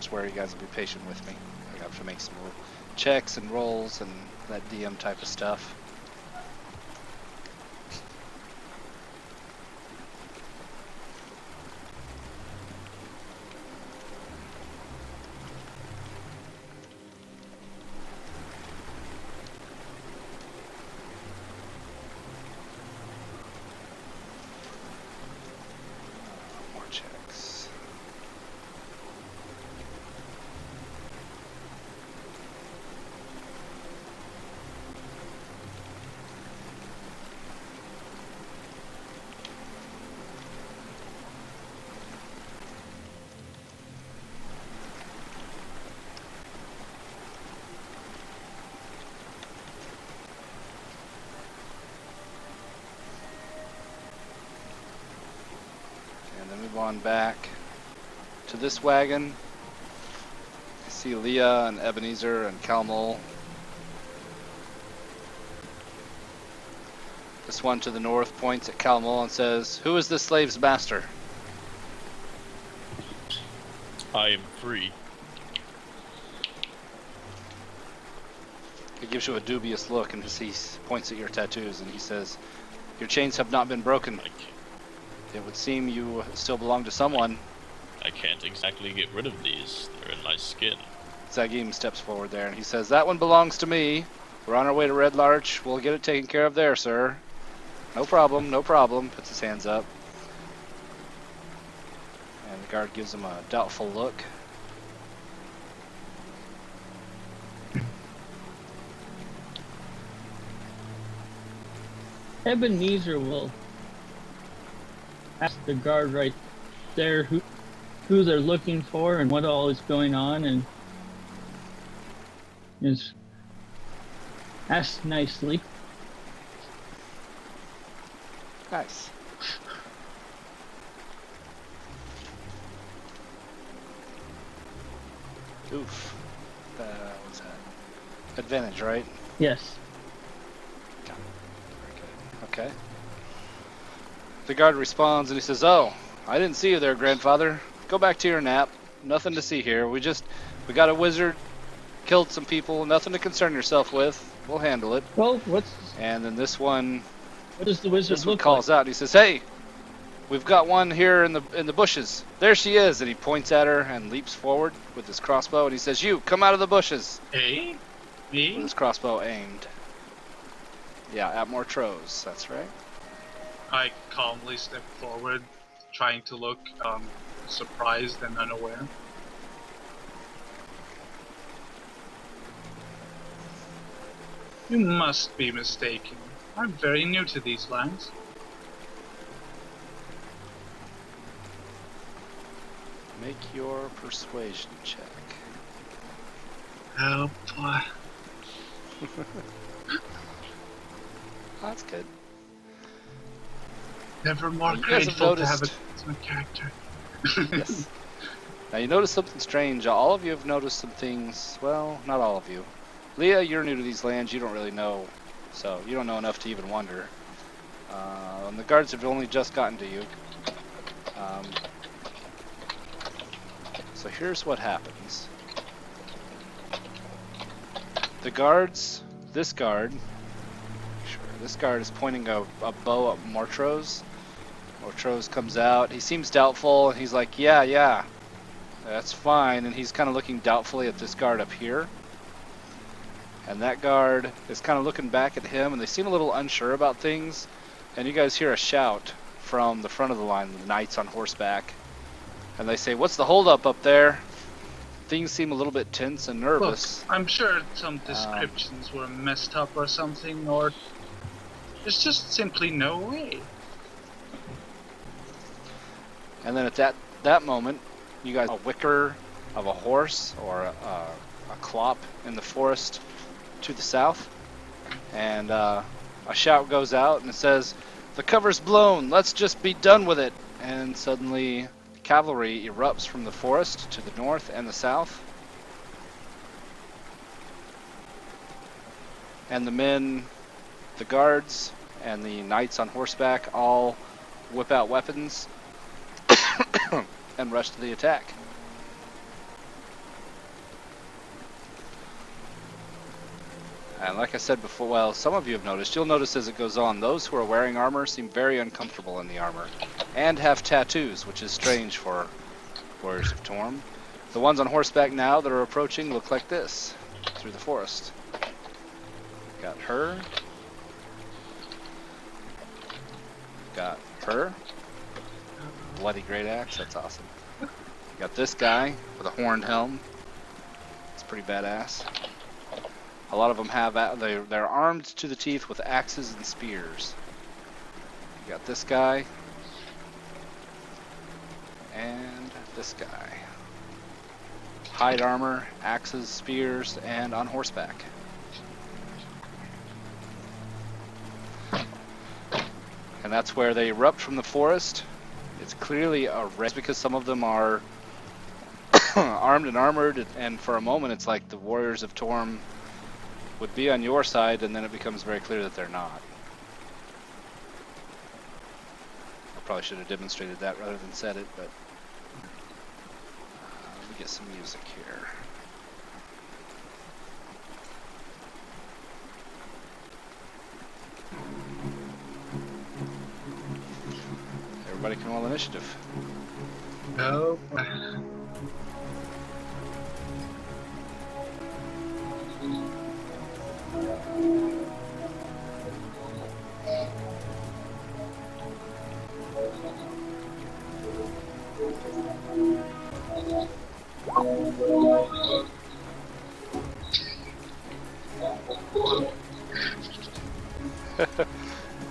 that's where you guys will be patient with me. I have to make some checks and rolls and that DM type of stuff. More checks. And then move on back to this wagon. I see Leah and Ebenezer and Calmol. This one to the north points at Calmol and says, "Who is this slave's master?" I am free. He gives you a dubious look and he points at your tattoos and he says, "Your chains have not been broken. It would seem you still belong to someone." I can't exactly get rid of these. They're in my skin. Zagim steps forward there and he says, "That one belongs to me. We're on our way to Red Larch. We'll get it taken care of there, sir." "No problem, no problem." Puts his hands up. And the guard gives him a doubtful look. Ebenezer will ask the guard right there who they're looking for and what all is going on, and is asked nicely. Nice. Oof. What's that? Advantage, right? Yes. Okay. The guard responds and he says, "Oh, I didn't see you there, grandfather. Go back to your nap. Nothing to see here. We got a wizard, killed some people. Nothing to concern yourself with. We'll handle it." Well, And then this one does the wizard look calls out and he says, "Hey, we've got one here in the bushes. There she is." And he points at her and leaps forward with his crossbow and he says, "You, come out of the bushes." Hey? With Me? his crossbow aimed. Yeah, at Mortrose, that's right. I calmly step forward, trying to look surprised and unaware. You must be mistaken. I'm very new to these lands. Make your persuasion check. Oh boy. That's good. Never more You guys have grateful to have noticed- a character. Yes. Now you notice something strange. All of you have noticed some things. Well, not all of you. Leah, you're new to these lands. You don't really know, so you don't know enough to even wonder. And the guards have only just gotten to you. So here's what happens. The guards, this guard is pointing a bow at Mortrose. Mortrose comes out. He seems doubtful, and he's like, yeah, that's fine. And he's kind of looking doubtfully at this guard up here. And that guard is kind of looking back at him, and they seem a little unsure about things. And you guys hear a shout from the front of the line, the knights on horseback. And they say, "What's the holdup up there?" Things seem a little bit tense and nervous. Look, I'm sure some descriptions were messed up or something, or there's just simply no way. And then at that moment, you guys, a wicker of a horse or a clop in the forest to the south, and a shout goes out and it says, "The cover's blown, let's just be done with it." And suddenly cavalry erupts from the forest to the north and the south. And the men, the guards, and the knights on horseback all whip out weapons and rush to the attack. And like I said before, well, some of you have noticed, you'll notice as it goes on, those who are wearing armor seem very uncomfortable in the armor, and have tattoos, which is strange for Warriors of Torm. The ones on horseback now that are approaching look like this, through the forest. Got her. Got her. Bloody great axe, that's awesome. Got this guy with a horned helm. It's pretty badass. A lot of them have, they're armed to the teeth with axes and spears. You got this guy. And this guy. Hide armor, axes, spears, and on horseback. And that's where they erupt from the forest. It's clearly a race because some of them are armed and armored, and for a moment it's like the Warriors of Torm would be on your side, and then it becomes very clear that they're not. I probably should have demonstrated that rather than said it, but let me get some music here. Everybody can roll initiative. No.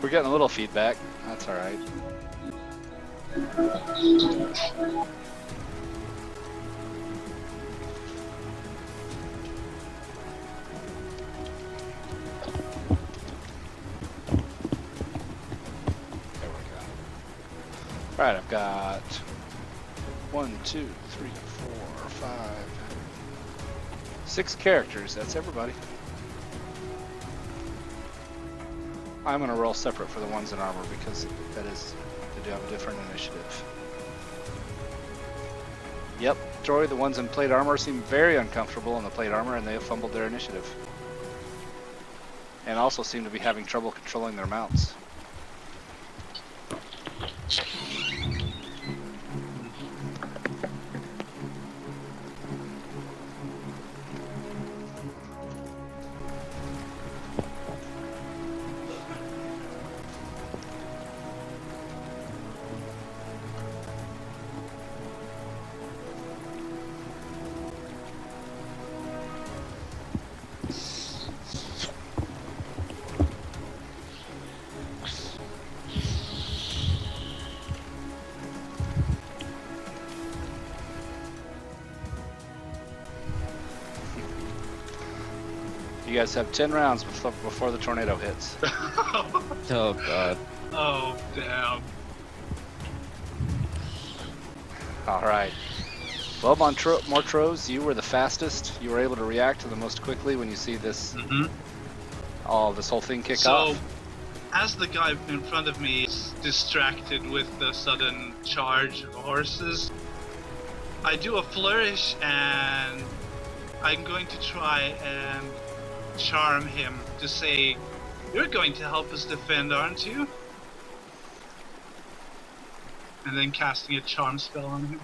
We're getting a little feedback. That's all right. There we go. All right, I've got 1, 2, 3, 4, 5, 6 characters. That's everybody. I'm gonna roll separate for the ones in armor because that is, they do have a different initiative. Yep, Troy, the ones in plate armor seem very uncomfortable in the plate armor, and they have fumbled their initiative. And also seem to be having trouble controlling their mounts. You guys have 10 rounds before the tornado hits. Oh god. Oh, damn. Alright. Well, Montrose, you were the fastest. You were able to react to the most quickly when you see this, this whole thing kick off. So, as the guy in front of me is distracted with the sudden charge of horses, I do a flourish and I'm going to try and charm him to say, "You're going to help us defend, aren't you?" And then casting a charm spell on him.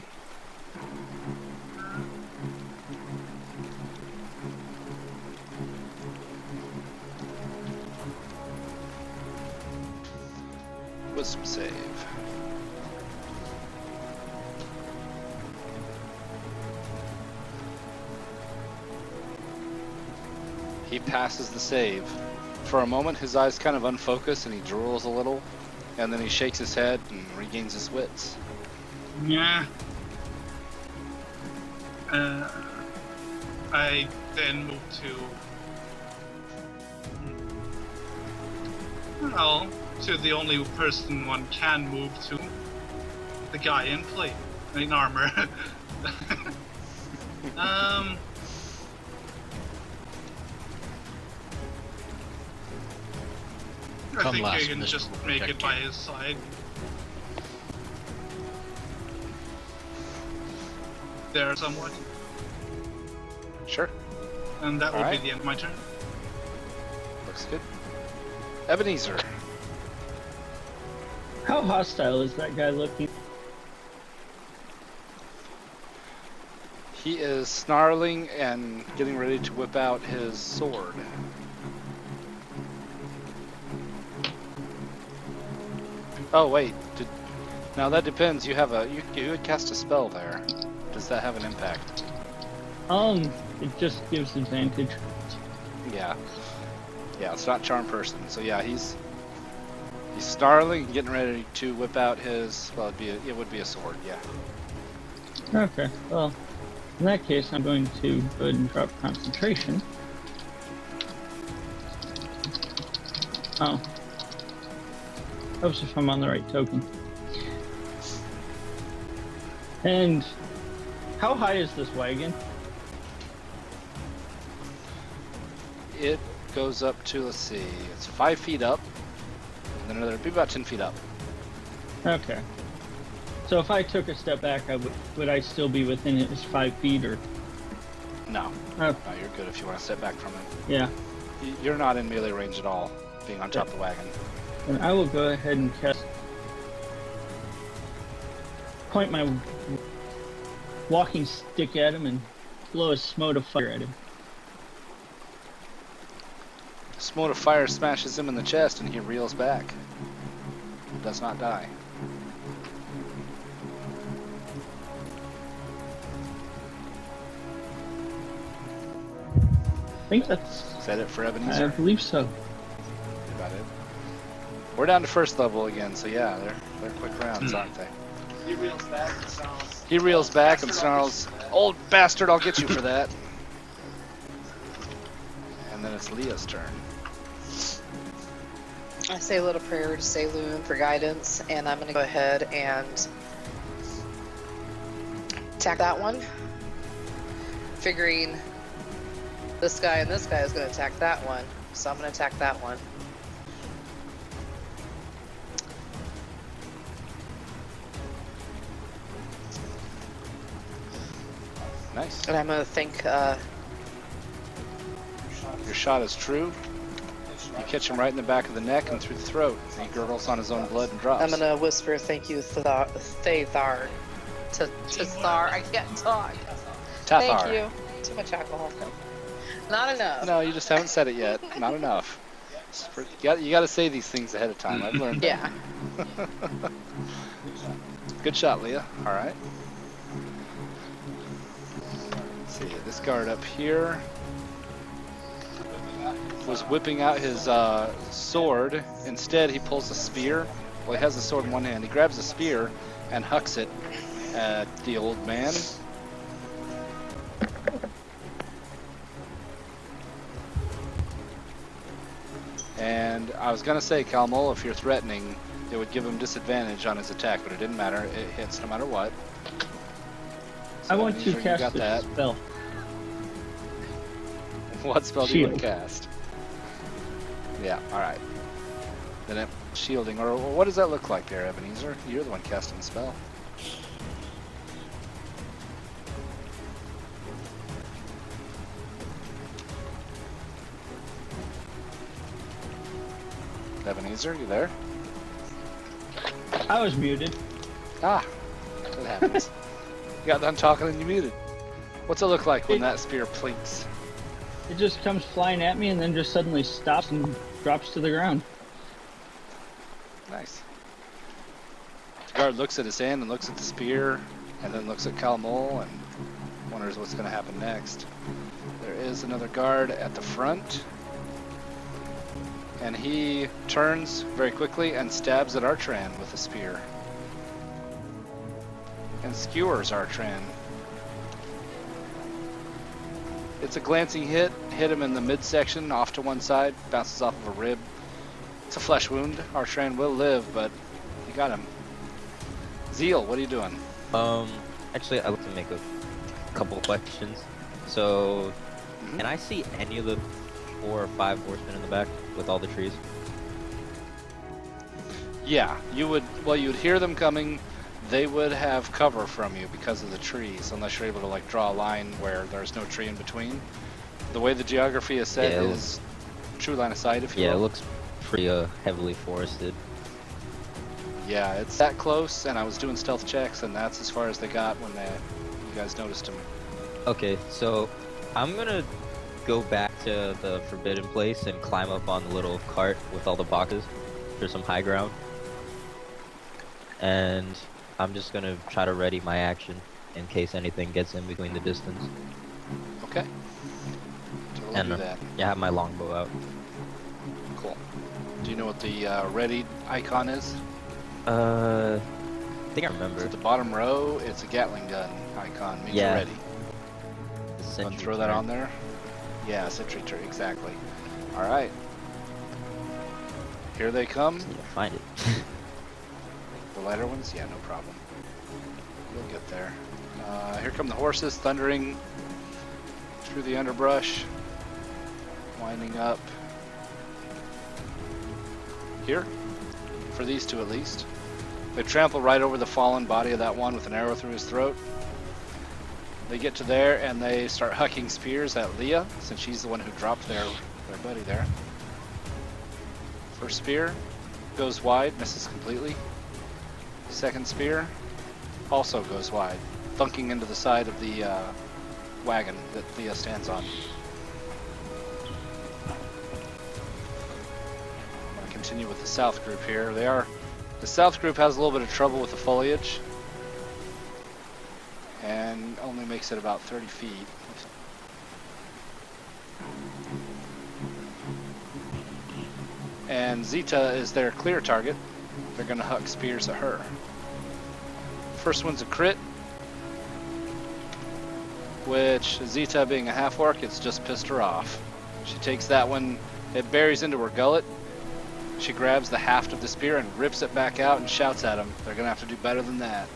Wisdom save. He passes the save. For a moment, his eyes kind of unfocus and he drools a little, and then he shakes his head and regains his wits. Yeah. I then move to the only person one can move to, the guy in plate, in armor. I Come think I last, can Mr. just Will make protect it by you. his side. There somewhat. Sure. And that will Alright. be the end of my turn. looks good. Ebenezer. How hostile is that guy looking? He is snarling and getting ready to whip out his sword. Oh wait, now that depends. You have you would cast a spell there. Does that have an impact? It just gives advantage. Yeah. Yeah, it's not charm person. So yeah, he's snarling and getting ready to whip out his, well, it would be a sword, yeah. Okay, well, in that case, I'm going to go ahead and drop concentration. Oh. Helps if I'm on the right token. And how high is this wagon? It goes up to, let's see, it's 5 feet up, and then another, it'd be about 10 feet up. Okay. So if I took a step back, would I still be within his 5 feet, or? No. Oh, No, you're good if you want to step back from it. yeah. You're not in melee range at all, being on top of the wagon. And I will go ahead and point my walking stick at him and blow a smote of fire at him. Smote of fire smashes him in the chest and he reels back. Does not die. I think that's... Is that it for I Ebenezer? believe so. That's about it. We're down to first level again, so yeah, they're quick rounds, aren't they? He reels back and snarls. He reels back and snarls, "Old bastard, I'll get you for that." And then it's Leah's turn. I say a little prayer to Saloon for guidance, and I'm going to go ahead and attack that one. Figuring this guy and this guy is going to attack that one, so I'm going to attack that one. Nice. And I'm going to think, Your shot is true. You catch him right in the back of the neck and through the throat. He gurgles on his own blood and drops. I'm going to whisper thank you, Thar. To Thar. I can't talk. Tathar. Thank you. Too much alcohol. Not enough. No, you just haven't said it yet. Not enough. You got to say these things ahead of time. I've learned that. Yeah. Good shot, Leah. All right. Let's see. This guard up here was whipping out his sword. Instead, he pulls a spear. Well, he has the sword in one hand. He grabs a spear and hucks it at the old man. And I was going to say, Calmol, if you're threatening, it would give him disadvantage on his attack, but it didn't matter. It hits no matter what. So I want to Ebenezer, you cast got a that. spell. What spell do you want to Shield. cast? Yeah, alright. Then it, shielding, or what does that look like there, Ebenezer? You're the one casting the spell. Ebenezer, you there? I was muted. Ah, that happens. You got done talking and you muted. What's it look like when that spear plinks? It just comes flying at me and then just suddenly stops and drops to the ground. Nice. The guard looks at his hand and looks at the spear, and then looks at Calmol and wonders what's going to happen next. There is another guard at the front, and he turns very quickly and stabs at Artran with a spear. And skewers Artran. It's a glancing hit, hit him in the midsection, off to one side, bounces off of a rib. It's a flesh wound. Artran will live, but you got him. Zeal, what are you doing? Actually, I'd like to make a couple of questions. So, Mhm. can I see any of the 4 or 5 horsemen in the back with all the trees? Yeah, you would. Well, you would hear them coming. They would have cover from you because of the trees, unless you're able to like draw a line where there's no tree in between. The way the geography is set Yeah, is true line of sight, if you Yeah, it will. looks pretty heavily forested. Yeah, it's that close, and I was doing stealth checks, and that's as far as they got when you guys noticed him. Okay, so I'm gonna go back to the forbidden place and climb up on the little cart with all the boxes for some high ground. And I'm just gonna try to ready my action in case anything gets in between the distance. Okay. Totally And do that. yeah, I have my longbow out. Cool. Do you know what the ready icon is? I think I It's remember. at the bottom row. It's a Gatling gun icon. Means Yeah. you're ready. The Want sentry to throw that turret. on there? Yeah, sentry turret, exactly. All right. Here they come. Just need to find it. The lighter ones? Yeah, no problem. You'll get there. Here come the horses thundering through the underbrush. Winding up. Here. For these two at least. They trample right over the fallen body of that one with an arrow through his throat. They get to there and they start hucking spears at Leah, since she's the one who dropped their buddy there. First spear goes wide, misses completely. Second spear also goes wide, thunking into the side of the wagon that Leah stands on. I'm going to continue with the south group here. The south group has a little bit of trouble with the foliage and only makes it about 30 feet. And Zeta is their clear target. They're going to huck spears at her. First one's a crit, which Zeta being a half orc, it's just pissed her off. She takes that one, it buries into her gullet. She grabs the haft of the spear and rips it back out and shouts at them. They're going to have to do better than that.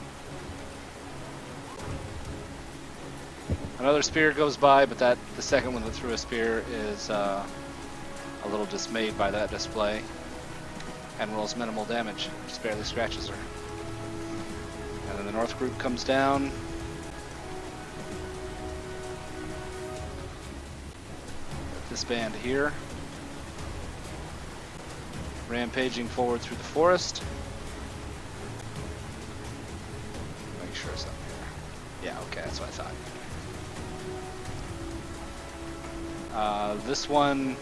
Another spear goes by, but the second one that threw a spear is a little dismayed by that display and rolls minimal damage. Just barely scratches her. And then the north group comes down. This band here. Rampaging forward through the forest. Make sure it's up here. Yeah, okay, that's what I thought. This one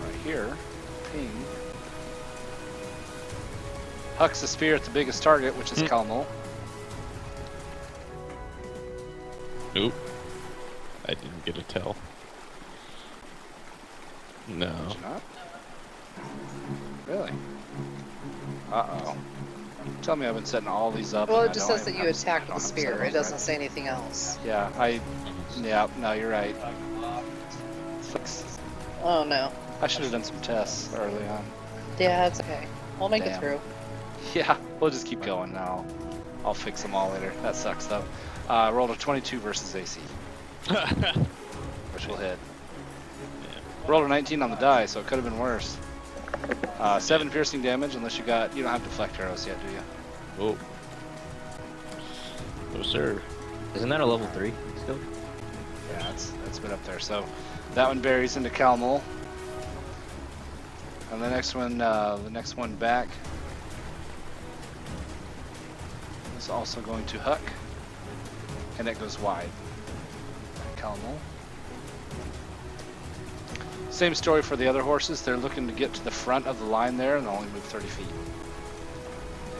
right here, ping, hucks a spear at the biggest target, which is Kalmul. Nope. I didn't get a tell. No. Did you not? Really? Uh-oh. Tell me I've been setting all these up. Well, and it just I don't says that even you have- attack I don't with a have them set spear. up It doesn't right. say anything else. Yeah, no, you're right. Oh no. I should have done some tests early on. Yeah, it's okay. We'll make it Damn. through. Yeah, we'll just keep going now. I'll fix them all later. That sucks though. Rolled a 22 versus AC, which will hit. Rolled a 19 on the die, so it could have been worse. 7 piercing damage, unless you don't have deflect arrows yet, do you? Oh. No, sir. Isn't that a level 3 still? Yeah, it's been up there. So that one buries into Kalmul. And the next one back is also going to huck, and it goes wide. Kalmul. Same story for the other horses. They're looking to get to the front of the line there and only move 30 feet.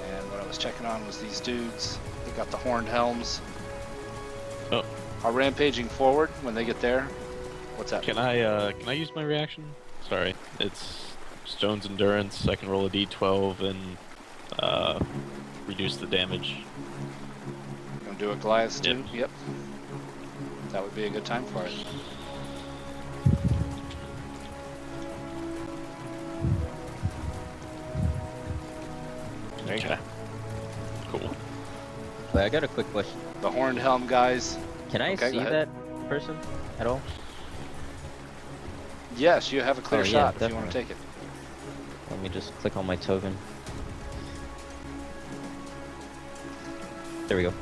And what I was checking on was these dudes. They got the horned helms. Oh. Are rampaging forward when they get there. What's that? Can I use my reaction? Sorry. It's Stone's Endurance. I can roll a d12 and reduce the damage. Gonna do a Goliath too? Yep. Yep. That would be a good time for it. There you go. Cool. Wait, I got a quick question. The horned helm guys. Can I Okay, see go ahead. that person at all? Yes, you have a clear Oh, yeah, shot if you want to definitely. take it. Let me just click on my token. There we go.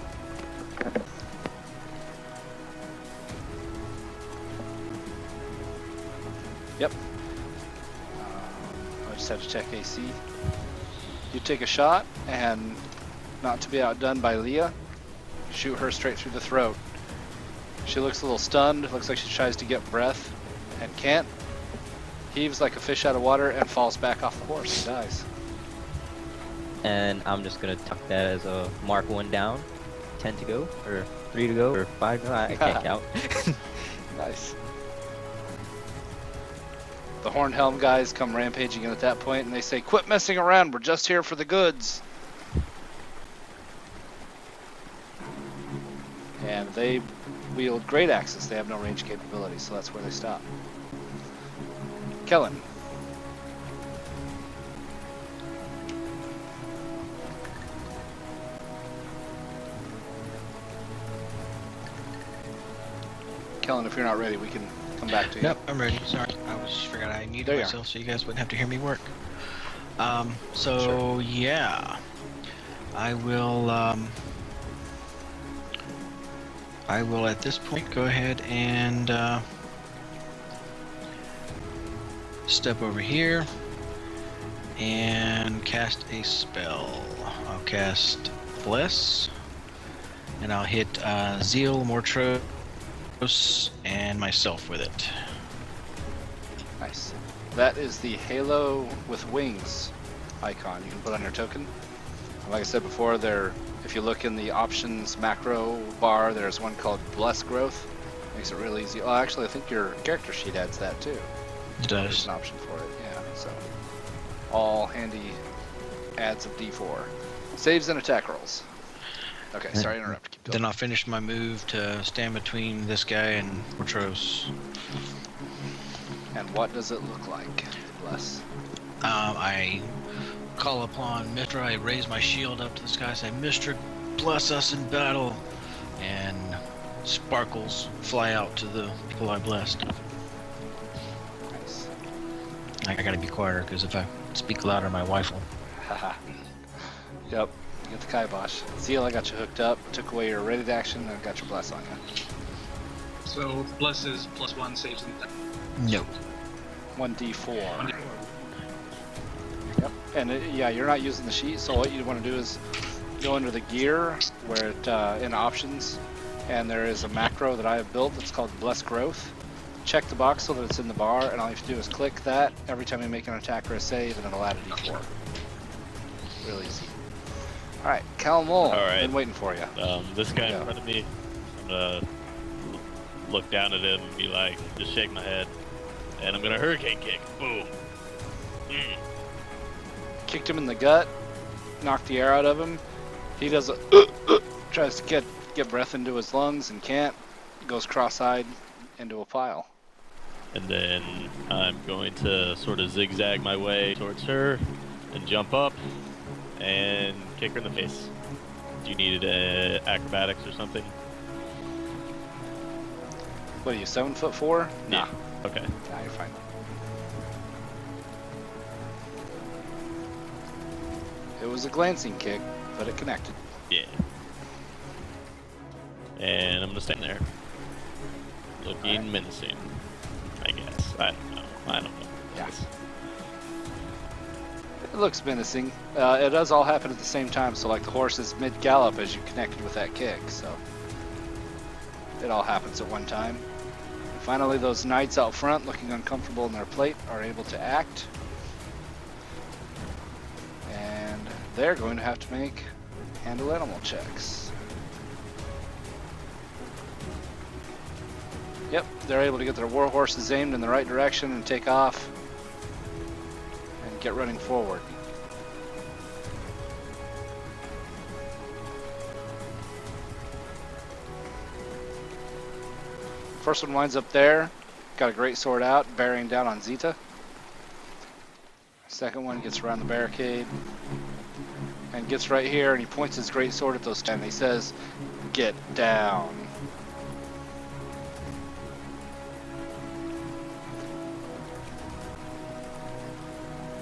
Yep. Just had to check AC. You take a shot, and not to be outdone by Leah, shoot her straight through the throat. She looks a little stunned, looks like she tries to get breath, and can't. Heaves like a fish out of water and falls back off the horse and dies. And I'm just gonna tuck that as a mark 1 down. 10 to go, or 3 to go, or 5 to go. I can't count. Nice. The Horned Helm guys come rampaging in at that point, and they say, "Quit messing around, we're just here for the goods." And they wield great axes. They have no range capability, so that's where they stop. Kellen. Kellen, if you're not ready, we can come back to you. Nope, I'm ready. Sorry, I just forgot I There muted you are. myself so you guys wouldn't have to hear me work. Sure. Yeah, I will. I will at this point go ahead and step over here and cast a spell. I'll cast Bless, and I'll hit Zeal, Mortros, and myself with it. Nice. That is the Halo with Wings icon you can put on your token. Like I said before, if you look in the options macro bar, there's one called Bless Growth. Makes it real easy. Oh, actually, I think your character sheet adds that too. It There's does. an option for it, yeah. So, all handy adds of D4. Saves and attack rolls. Okay, sorry to interrupt. Keep going. Then I'll finish my move to stand between this guy and Mortros. And what does it look like? Bless. I call upon Mithra. I raise my shield up to the sky, say, "Mithra, bless us in battle," and sparkles fly out to the people I blessed. Nice. I gotta be quieter because if I speak louder, my wife will. Haha. Yep. You get the kibosh. Zeal, I got you hooked up. Took away your ready to action, and I got your bless on you. So bless is +1 saves and attack. No. 1d4. Yep. And yeah, you're not using the sheet, so what you want to do is go under the gear where it in options, and there is a macro that I have built that's called Bless Growth. Check the box so that it's in the bar, and all you have to do is click that every time you make an attack or a save, and it'll add a d4. Real easy. All right, Cal Mole. All right. Been waiting for you. This guy Yeah. in front of me, I'm gonna look down at him and be like, just shake my head, and I'm gonna hurricane kick. Boom. Mm. Kicked him in the gut, knocked the air out of him. He does a tries to get breath into his lungs and can't. Goes cross-eyed into a pile. And then I'm going to sort of zigzag my way towards her and jump up and kick her in the face. Do you need acrobatics or something? What are you, 7'4"? Nah. Okay. Nah, you're fine. It was a glancing kick, but it connected. Yeah. And I'm gonna stand there, looking Alright. menacing. I guess. I don't know. Yeah. It looks menacing. It does all happen at the same time, so like the horse is mid-gallop as you connected with that kick, so it all happens at one time. And finally, those knights out front, looking uncomfortable in their plate, are able to act. And they're going to have to make handle animal checks. Yep, they're able to get their war horses aimed in the right direction and take off and get running forward. First one winds up there, got a great sword out, bearing down on Zeta. Second one gets around the barricade and gets right here, and he points his great sword at those two, and he says, "Get down."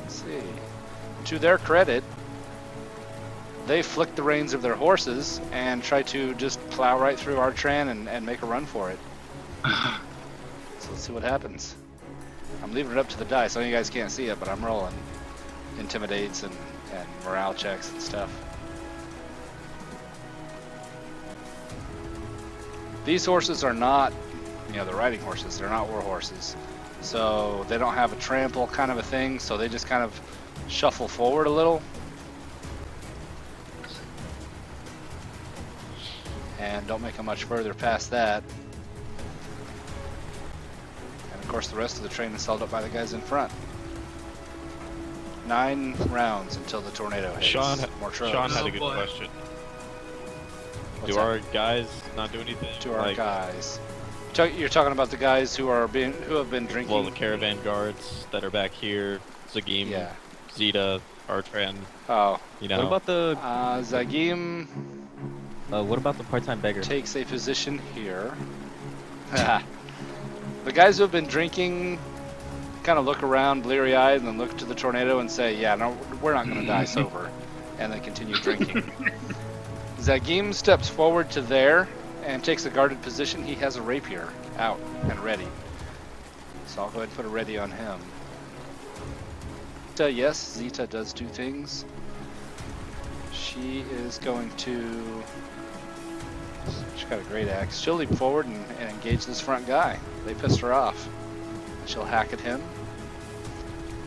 Let's see. To their credit, they flick the reins of their horses and try to just plow right through Artran and make a run for it. So let's see what happens. I'm leaving it up to the dice. I know you guys can't see it, but I'm rolling. intimidates and morale checks and stuff. These horses are not, the riding horses. They're not war horses. So they don't have a trample kind of a thing, so they just kind of shuffle forward a little. And don't make them much further past that. And of course the rest of the train is held up by the guys in front. 9 rounds until the tornado hits. Sean Montrose. had a good boy. question. What's Do that? our guys not do anything? To our guys. You're talking about the guys who have been drinking. Well, the caravan guards that are back here, Zagim, Yeah. Zeta, Artran, Oh. What about the Zagim what about the part-time beggar? takes a position here. The guys who have been drinking kind of look around bleary-eyed and then look to the tornado and say, yeah, no, we're not going to die sober. And then continue drinking. Zagim steps forward to there and takes a guarded position. He has a rapier out and ready. So I'll go ahead and put a ready on him. Yes, Zeta does do things. She is going to... She's got a great axe. She'll leap forward and engage this front guy. They pissed her off. She'll hack at him.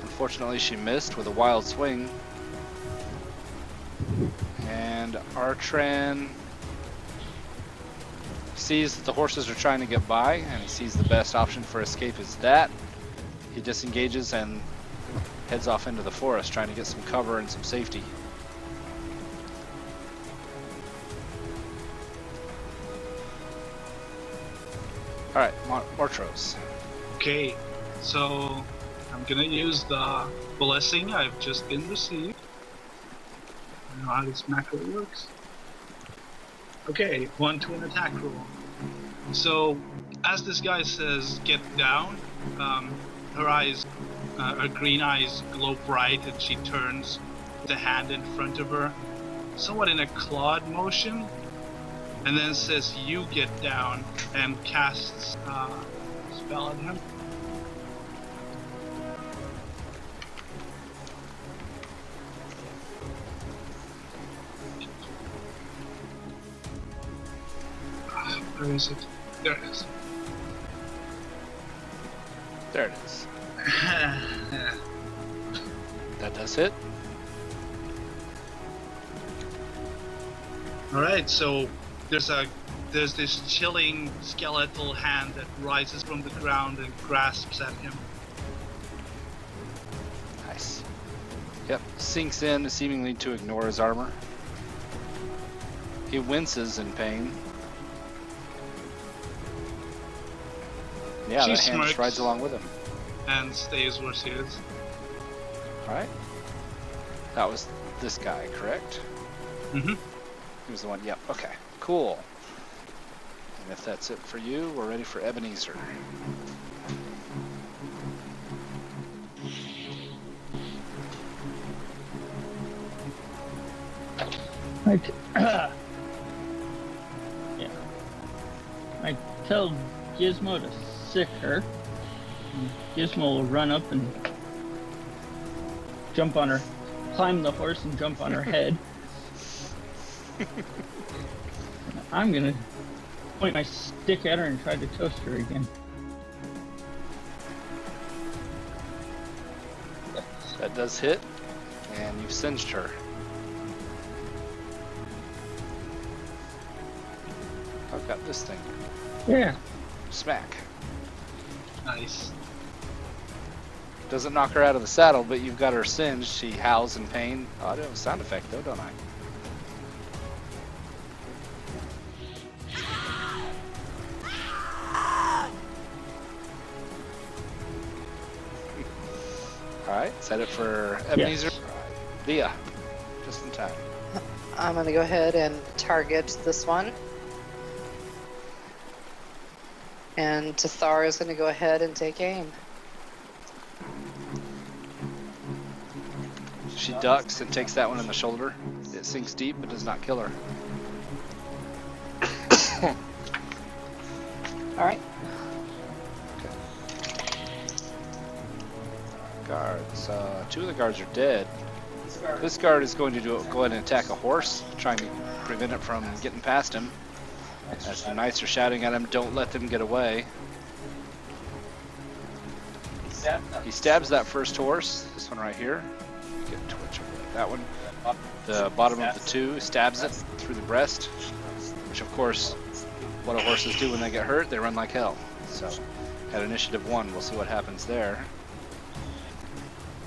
Unfortunately, she missed with a wild swing. And Artran sees that the horses are trying to get by, and he sees the best option for escape is that. He disengages and heads off into the forest, trying to get some cover and some safety. Alright, Montrose. Okay, so I'm gonna use the blessing I've just been received. I don't know how this macro works. Okay, 1 to an attack roll. So, as this guy says, get down, her eyes, her green eyes glow bright and she turns the hand in front of her, somewhat in a clawed motion, and then says, you get down, and casts a spell at him. Where is it? There it is. There it is. That does hit. Alright, so there's this chilling skeletal hand that rises from the ground and grasps at him. Nice. Yep, sinks in, seemingly to ignore his armor. He winces in pain. Yeah, She that hand just smirks. rides along with him. And stays where she is. Alright. That was this guy, correct? Mm-hmm. He was the one, yep, okay, cool. And if that's it for you, we're ready for Ebenezer. Yeah. I tell Gizmo to sick her. And Gizmo will run up and jump on her, climb the horse and jump on her head. I'm gonna point my stick at her and try to toast her again. That does hit, and you've singed her. I've got this thing. Yeah. Smack. Nice. Doesn't knock her out of the saddle, but you've got her singed. She howls in pain. Oh, I do have a sound effect though, don't I? Alright, set it for Ebenezer. Yes. Leah, just in time. I'm gonna go ahead and target this one. And Tathar is gonna go ahead and take aim. She ducks and takes that one in the shoulder. It sinks deep but does not kill her. Alright. Guards. Two of the guards are dead. This guard is going to go ahead and attack a horse, trying to prevent it from getting past him. As the knights are shouting at him, don't let them get away. He stabs that first horse, this one right here. Get a twitch over that one. The bottom of the two stabs it through the breast, which of course, what do horses do when they get hurt? They run like hell. So, at initiative 1, we'll see what happens there.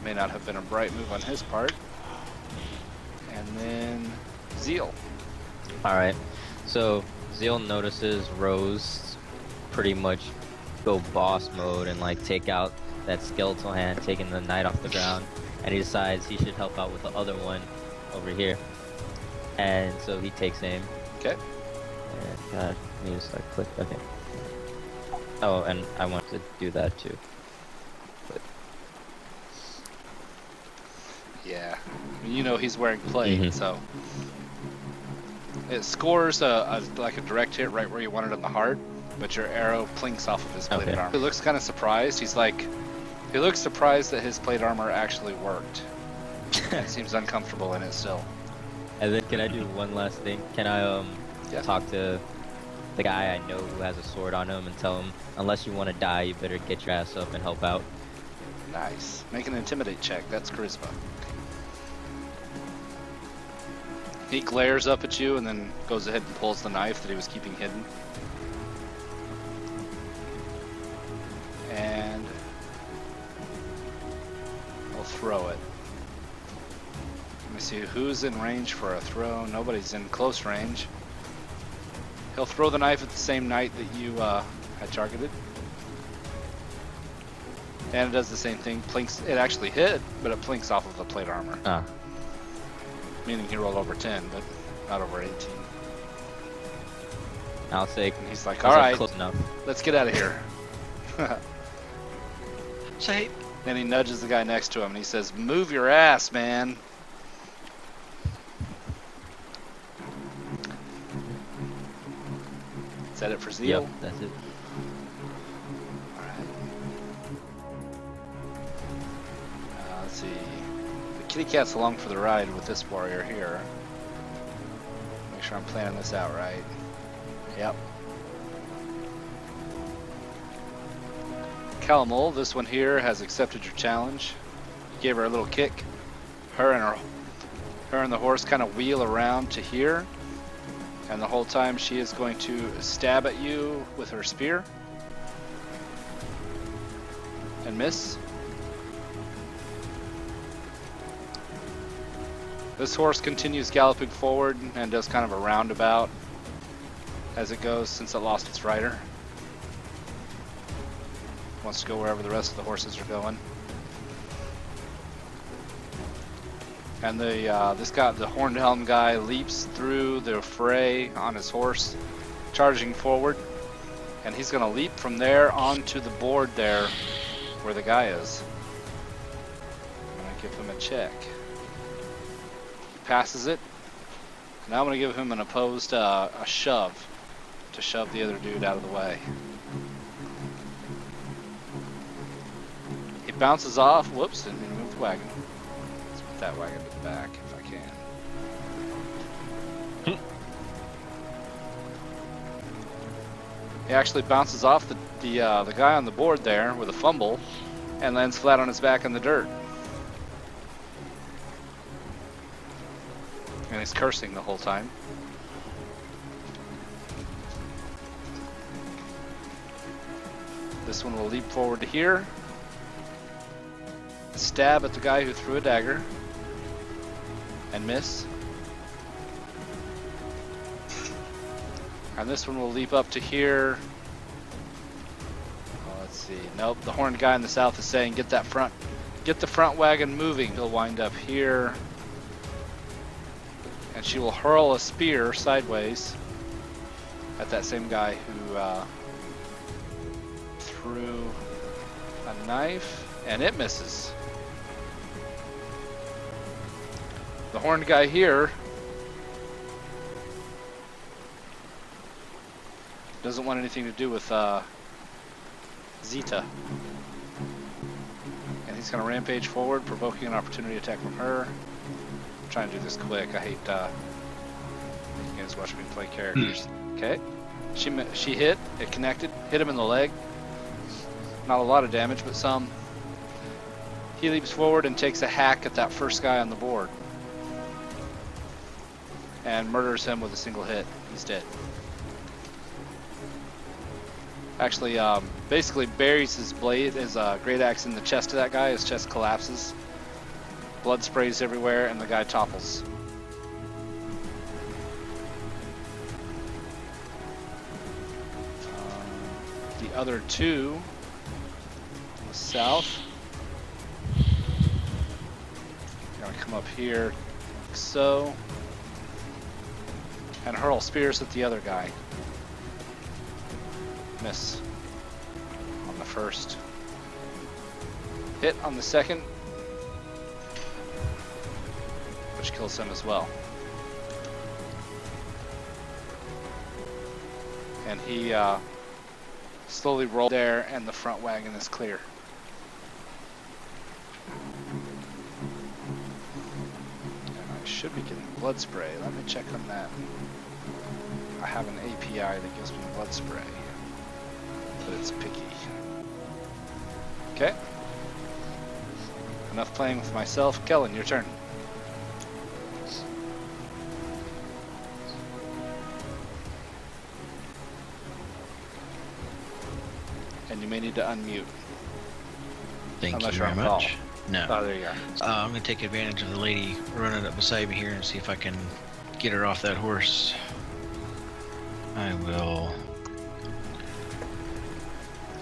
May not have been a bright move on his part. And then Zeal. Alright, so Zeal notices Rose pretty much go boss mode and like take out that skeletal hand, taking the knight off the ground, and he decides he should help out with the other one over here. And so he takes aim. Okay. And God, I need to start click. Okay. Oh, and I want to do that too. But Yeah, you know he's wearing plate, Mhm. so it scores like a direct hit right where you want it on the heart, but your arrow plinks off of his plated Okay. armor. He looks kind of surprised. He looks surprised that his plate armor actually worked. He seems uncomfortable in it still. And then can I do one last thing? Can I Yeah. talk to the guy I know who has a sword on him and tell him, unless you want to die, you better get your ass up and help out? Nice. Make an intimidate check. That's charisma. He glares up at you and then goes ahead and pulls the knife that he was keeping hidden. And he'll throw it. Let me see who's in range for a throw. Nobody's in close range. He'll throw the knife at the same knight that you had targeted. And it does the same thing. Plinks. It actually hit, but it plinks off of the plate armor. Ah. Meaning he rolled over 10, but not over 18. I'll say, And he's like, was that alright, close enough. let's get out of here. Say, Then he nudges the guy next to him and he says, move your ass, man. Is that it for Zeal? Yep, that's it. Alright. Let's see. The kitty cat's along for the ride with this warrior here. Make sure I'm planning this out right. Yep. Calamol, this one here, has accepted your challenge. You gave her a little kick. Her and the horse kind of wheel around to here. And the whole time she is going to stab at you with her spear. And miss. This horse continues galloping forward and does kind of a roundabout as it goes since it lost its rider. Wants to go wherever the rest of the horses are going. And this guy, the horned helm guy, leaps through the fray on his horse, charging forward. And he's going to leap from there onto the board there where the guy is. I'm going to give him a check. He passes it. Now I'm going to give him an opposed a shove to shove the other dude out of the way. He bounces off. Whoops, didn't mean to move the wagon. Let's put that wagon to the back if I can. He actually bounces off the guy on the board there with a fumble and lands flat on his back in the dirt. And he's cursing the whole time. This one will leap forward to here. Stab at the guy who threw a dagger. And miss. And this one will leap up to here. Oh, let's see. Nope, the horned guy in the south is saying, get the front wagon moving. He'll wind up here. And she will hurl a spear sideways at that same guy who threw a knife, and it misses. The horned guy here doesn't want anything to do with Zeta. And he's going to rampage forward, provoking an opportunity attack from her. I'm trying to do this quick. I hate you guys watch me play characters. Okay. She hit. It connected. Hit him in the leg. Not a lot of damage, but some. He leaps forward and takes a hack at that first guy on the board. And murders him with a single hit. He's dead. Actually, basically buries his blade, his great axe in the chest of that guy. His chest collapses. Blood sprays everywhere, and the guy topples. The other two, on the south, gonna come up here, like so, and hurl spears at the other guy. Miss on the first. Hit on the second, which kills him as well. And he slowly rolled there, and the front wagon is clear. And I should be getting blood spray. Let me check on that. I have an API that gives me blood spray, but it's picky. Okay. Enough playing with myself. Kellen, your turn. And you may need to unmute. Thank Unless you you're very on call. much. No. Oh, there you are. I'm going to take advantage of the lady running up beside me here and see if I can get her off that horse. I will.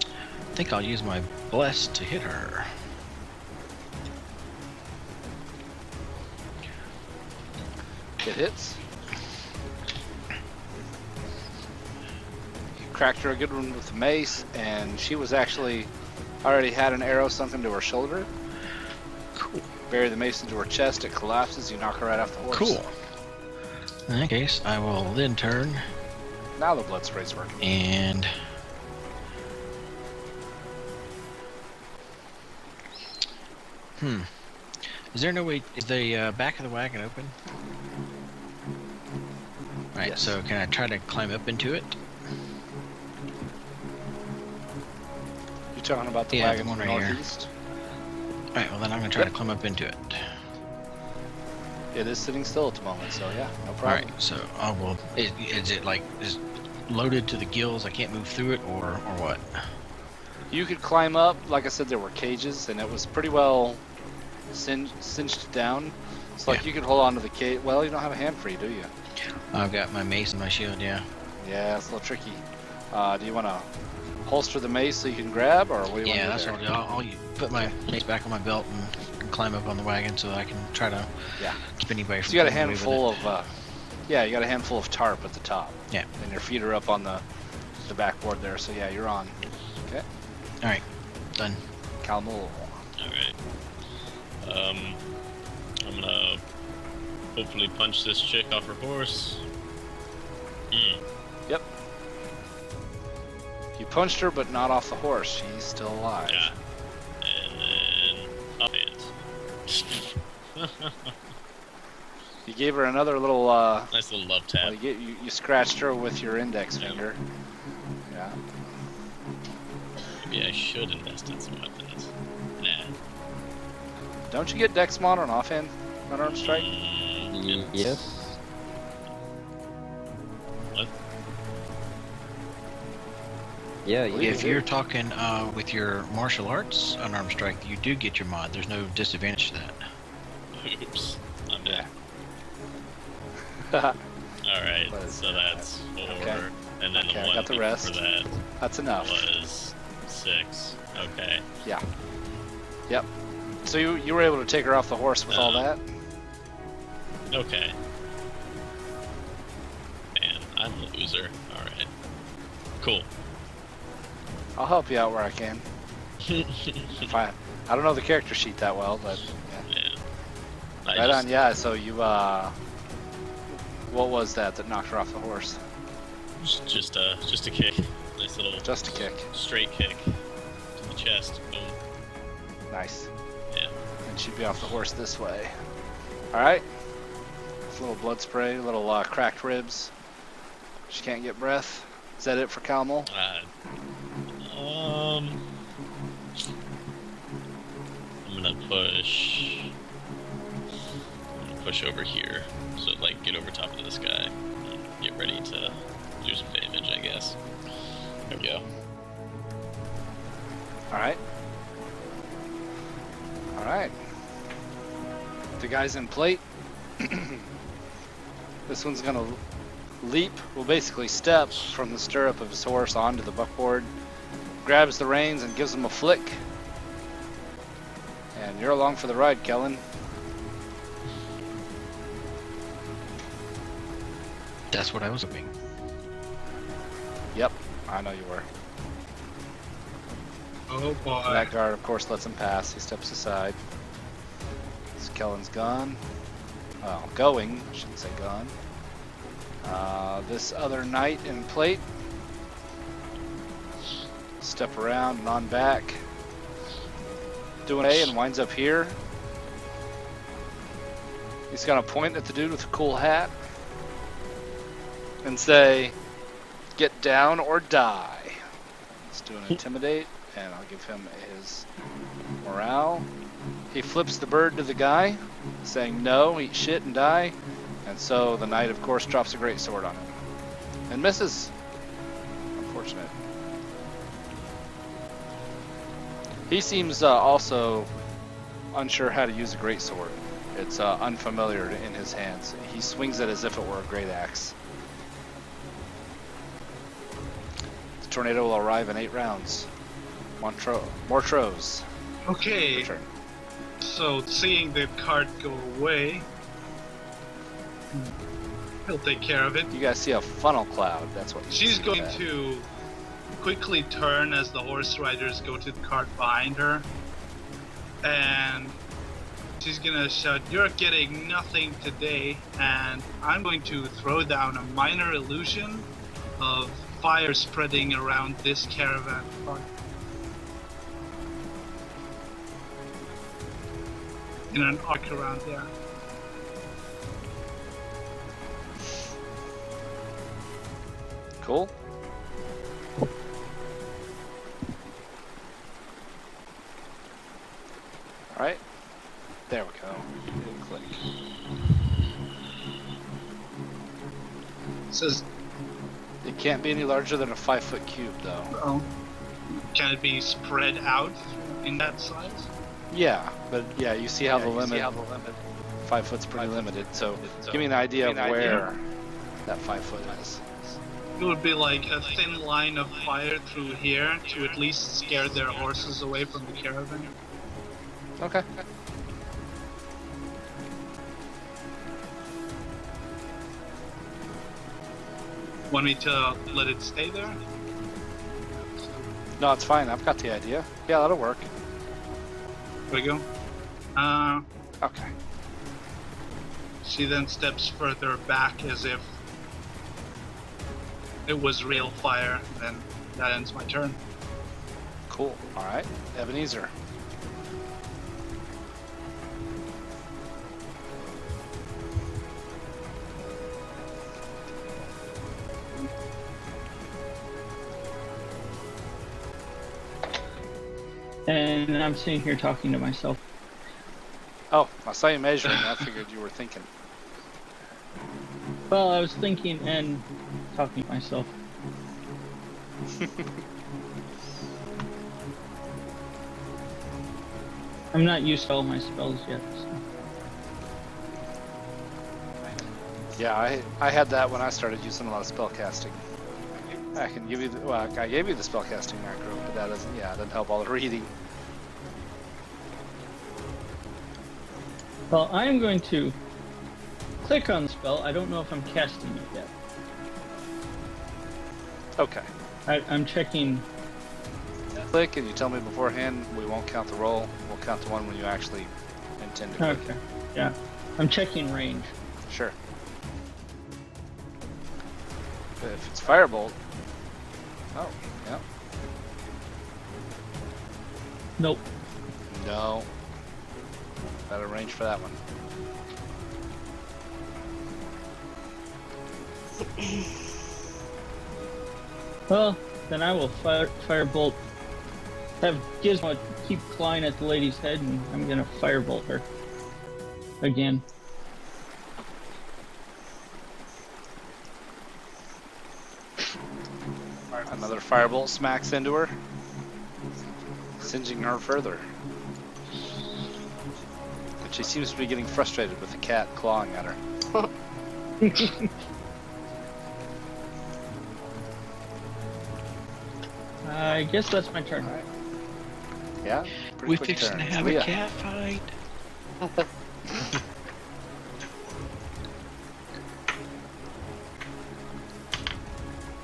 I think I'll use my bless to hit her. It hits. You cracked her a good one with the mace, and she was actually already had an arrow sunk into her shoulder. Cool. Bury the mace into her chest, it collapses, you knock her right off the horse. Cool. In that case, I will then turn Now the blood spray's working. and is there no way? Is the back of the wagon open? Right. Yes. So can I try to climb up into it? You're talking about the Yeah, wagon the one in the right here. northeast? All right. Well, then I'm gonna try to climb up into it. It is sitting still at the moment, so yeah, no All problem. right. So I will. Is it like is loaded to the gills? I can't move through it, or what? You could climb up. Like I said, there were cages, and it was pretty well cinched down. So like Yeah. you could hold on to the cage. Well, you don't have a hand free, do you? I've got my mace and my shield. Yeah. Yeah, it's a little tricky. Do you want to holster the mace so you can grab, or what do you Yeah, want that's to what do? I'll put my mace back on my belt and climb up on the wagon so that I can try to Yeah. keep anybody from So you got a getting away with handful it. of, yeah, you got a handful of tarp at the top. Yeah. And your feet are up on the backboard there, so yeah, you're on. Okay. All right, done. Calmul. Alright. I'm gonna hopefully punch this chick off her horse. Yep. You punched her, but not off the horse. She's still alive. Yeah. And then offhand. You gave her another little, Nice little love tap. well, you scratched her with your index Yeah. finger. Yeah. Maybe I should invest in some weapons. Nah. Don't you get dex mod on offhand unarmed strike? Yes. What? Yeah, Believe you If do. you're talking with your martial arts unarmed strike, you do get your mod. There's no disadvantage to that. Oops. I'm dead. Yeah. Alright, What is so that? that's 4. Okay. And then Okay, I the one got the rest. for that That's enough. was 6. Okay. Yeah. Yep. So you were able to take her off the horse with all that? Okay. Man, I'm a loser. Alright. Cool. I'll help you out where I can. Fine. I don't know the character sheet that well, but yeah. Yeah. Right on, yeah. So you, what was that knocked her off the horse? Just a kick. Nice little Just a kick. straight kick to the chest. Boom. Nice. and she'd be off the horse this way. All right. A little blood spray, a little cracked ribs. She can't get breath. Is that it for Calmel? I'm gonna push. Push over here, so like get over top of this guy and get ready to do some damage, I guess. There we go. All right. All right. The guy's in plate. This one's gonna leap, well basically step from the stirrup of his horse onto the buckboard, grabs the reins and gives him a flick. And you're along for the ride, Kellen. That's what I was hoping. Yep, I know you were. Oh boy. That guard, of course, lets him pass. He steps aside. So Kellen's gone. Well, going. I shouldn't say gone. This other knight in plate. Step around and on back. Doing A and winds up here. He's gonna point at the dude with the cool hat and say, "Get down or die." Let's do an intimidate, and I'll give him his morale. He flips the bird to the guy, saying, "No, eat shit and die." And so the knight, of course, drops a great sword on him and misses. Unfortunate. He seems also unsure how to use a great sword. It's unfamiliar in his hands. He swings it as if it were a great axe. The tornado will arrive in 8 rounds. Montrose. Okay, Your turn. so seeing the cart go away, he'll take care of it. You guys see a funnel cloud. That's what. She's going to quickly turn as the horse riders go to the cart behind her, and she's gonna shout, "You're getting nothing today," and I'm going to throw down a minor illusion of fire spreading around this caravan park. In an arc around there. Cool. All right. There we go. Didn't click. Says, It can't be any larger than a 5-foot cube, though. oh, can it be spread out in that size? Yeah, but yeah, you see how the limit. 5 foot's pretty limited. So give me an idea of where that 5 foot is. It would be like a thin line of fire through here to at least scare their horses away from the caravan. Okay. Want me to let it stay there? No, it's fine. I've got the idea. Yeah, that'll work. There we go. Okay. She then steps further back as if it was real fire, then that ends my turn. Cool. All right. Ebenezer. And I'm sitting here talking to myself. Oh, I saw you measuring. I figured you were thinking. Well, I was thinking and talking to myself. I'm not used to all my spells yet. So. Yeah, I had that when I started using a lot of spell casting. I can give you the, well, I gave you the spell casting macro, but that doesn't, yeah, it doesn't help all the reading. Well, I am going to click on the spell. I don't know if I'm casting it yet. Okay. I'm checking. Click and you tell me beforehand, we won't count the roll. We'll count the one when you actually intend to click. Okay. Yeah. I'm checking range. Sure. But if it's firebolt. Oh, yeah. Nope. No. Better range for that one. Well, then I will firebolt. Have Gizmo keep clawing at the lady's head, and I'm gonna firebolt her again. Another firebolt smacks into her, singeing her further. And she seems to be getting frustrated with the cat clawing at her. I guess that's my turn. Yeah, pretty We quick fixing turn. to have Leah. a cat fight.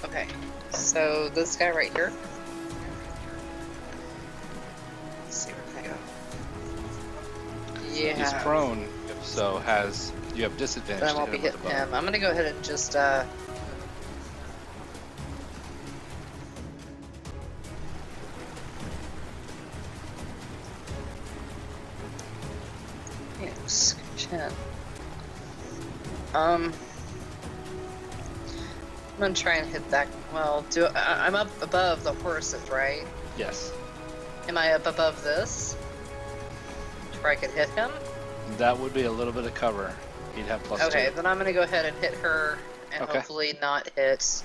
Okay, so this guy right here. Let's see where can I go. Yeah. He's prone, so you have disadvantage. Then I to won't be hit him hitting with him. I'm gonna go ahead and just yeah, scooch in. I'm gonna try and hit that. Well, I'm up above the horses, right? bow. Yes, Am I up above this? To where I could hit him? that would be a little bit of cover. He'd have plus Okay, 2. then I'm gonna go ahead and hit her and Okay. hopefully not hit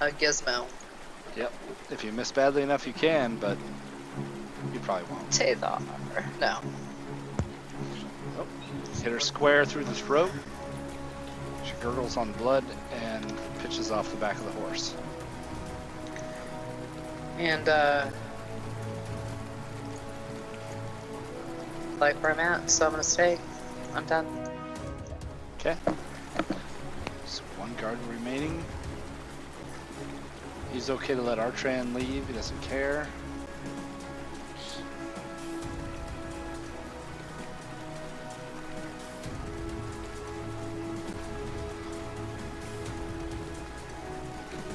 a Gizmo. Yep. If you miss badly enough, you can, but you probably won't. Tazar. No. Oh, hit her square through the throat. She gurgles on blood and pitches off the back of the horse. And like where I'm at, so I'm gonna stay. I'm done. Okay. So one guard remaining. He's okay to let Artran leave. He doesn't care.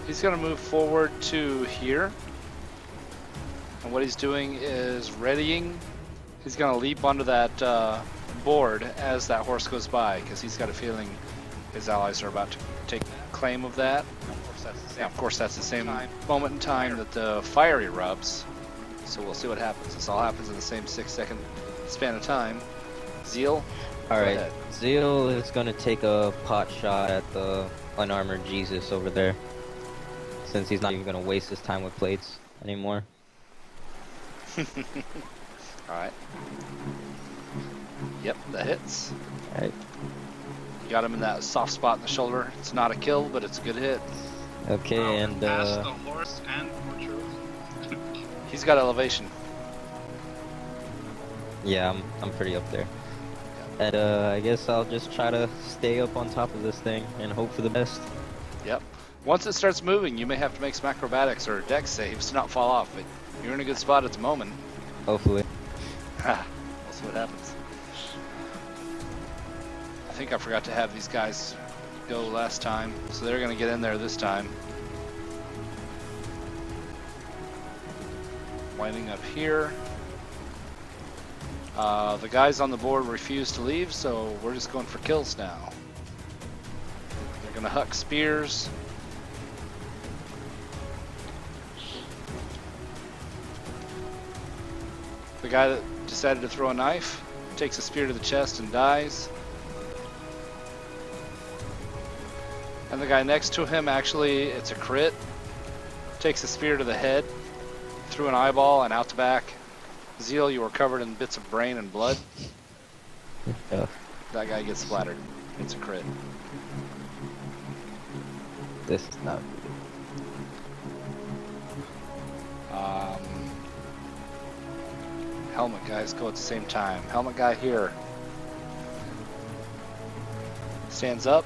He's going to move forward to here. And what he's doing is readying. He's going to leap onto that board as that horse goes by, because he's got a feeling his allies are about to take claim of that. Yeah, of course, that's the same moment in time that the fire erupts. So we'll see what happens. This all happens in the same 6-second span of time. Zeal, All right, ahead. Zeal is gonna take a pot shot at the unarmored Jesus over there, since he's not even gonna waste his time with plates anymore. Alright. Yep, that hits. All right. You got him in that soft spot in the shoulder. It's not a kill, but it's a good hit. Okay, and past the horse and Portrude. He's got elevation. yeah, I'm pretty up there. And I guess I'll just try to stay up on top of this thing and hope for the best. Yep. Once it starts moving, you may have to make some acrobatics or dex saves to not fall off, but you're in a good spot at the moment. Hopefully. We'll see what happens. I think I forgot to have these guys go last time, so they're going to get in there this time. Winding up here. The guys on the board refuse to leave, so we're just going for kills now. They're going to huck spears. The guy that decided to throw a knife takes a spear to the chest and dies. And the guy next to him, actually, it's a crit. Takes a spear to the head, through an eyeball and out the back. Zeal, you were covered in bits of brain and blood. Yeah, That guy gets splattered. It's a crit. this is not Helmet guys go at the same time. Helmet guy here. Stands up.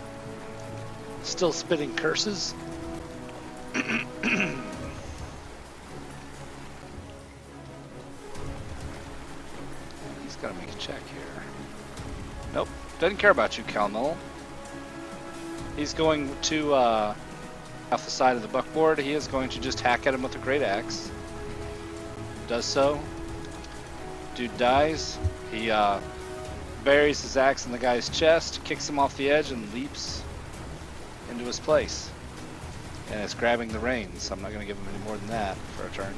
Still spitting curses. He's got to make a check here. Nope. Doesn't care about you, Calmel. He's going to, off the side of the buckboard, he is going to just hack at him with a great axe. Does so. Dude dies. He buries his axe in the guy's chest, kicks him off the edge, and leaps into his place. And it's grabbing the reins, so I'm not going to give him any more than that for a turn.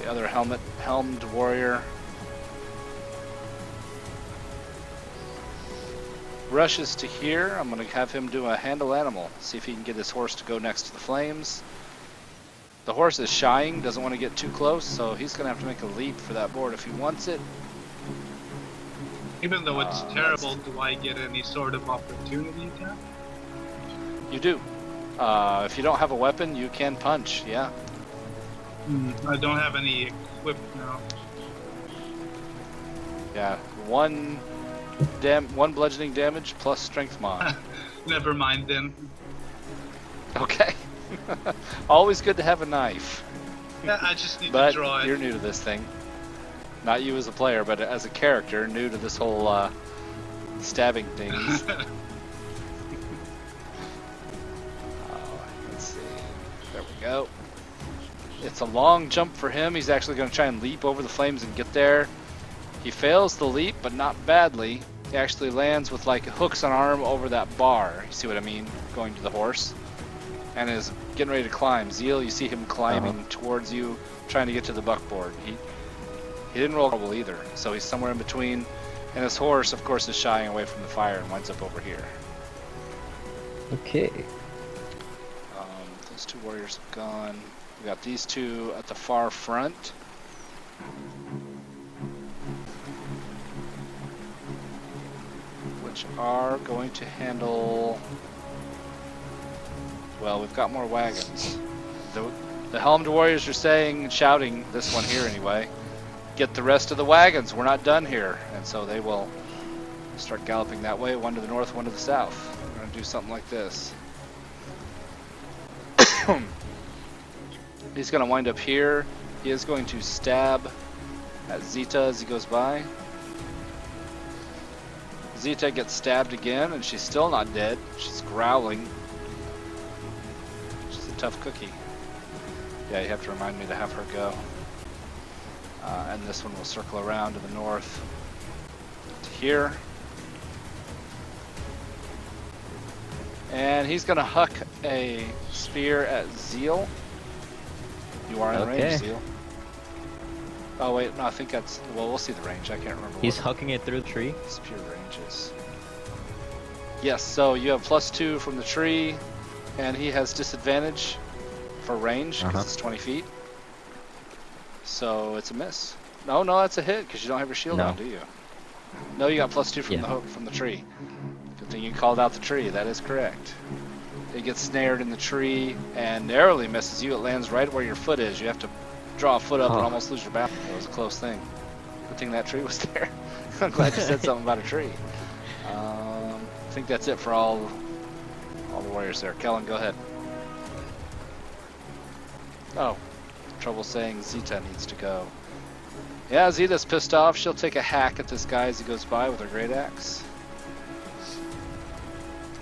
The other helmed warrior rushes to here. I'm going to have him do a handle animal, see if he can get his horse to go next to the flames. The horse is shying, doesn't want to get too close, so he's going to have to make a leap for that board if he wants it. Even though it's terrible, do I get any sort of opportunity attack? You do. If you don't have a weapon, you can punch, yeah. I don't have any equipped now. Yeah, one bludgeoning damage plus strength mod. Never mind then. Okay. Always good to have a knife. Yeah, I just need But to draw you're it. new to this thing. Not you as a player, but as a character, new to this whole stabbing things. Let's see. There we go. It's a long jump for him. He's actually going to try and leap over the flames and get there. He fails the leap, but not badly. He actually lands with like hooks on arm over that bar. You see what I mean? Going to the horse. And is getting ready to climb. Zeal, you see him climbing towards you, trying to get to the buckboard. He didn't roll trouble either, so he's somewhere in between. And his horse, of course, is shying away from the fire and winds up over here. Okay. Those two warriors have gone. We got these two at the far front. Which are going to handle... Well, we've got more wagons. The helmed warriors are saying, shouting, this one here anyway, get the rest of the wagons, we're not done here. And so they will start galloping that way, one to the north, one to the south. We're going to do something like this. He's going to wind up here. He is going to stab at Zeta as he goes by. Zeta gets stabbed again, and she's still not dead. She's growling. She's a tough cookie. Yeah, you have to remind me to have her go. And this one will circle around to the north to here. And he's going to huck a spear at Zeal. You are in range, Zeal. Oh wait, no, I think that's... Well, we'll see the range. I can't remember. He's hucking it through the tree? Spear range is. Yes, so you have +2 from the tree, and he has disadvantage for range because it's 20 feet. So it's a miss. No, that's a hit because you don't have your shield on, do you? No, you got +2 from the hook from the tree. Good thing you called out the tree. That is correct. It gets snared in the tree and narrowly misses you. It lands right where your foot is. You have to draw a foot up and almost lose your balance. It was a close thing. Good thing that tree was there. I'm glad you said something about a tree. I think that's it for all the warriors there. Kellen, go ahead. Oh, trouble saying Zeta needs to go. Yeah, Zeta's pissed off. She'll take a hack at this guy as he goes by with her great axe.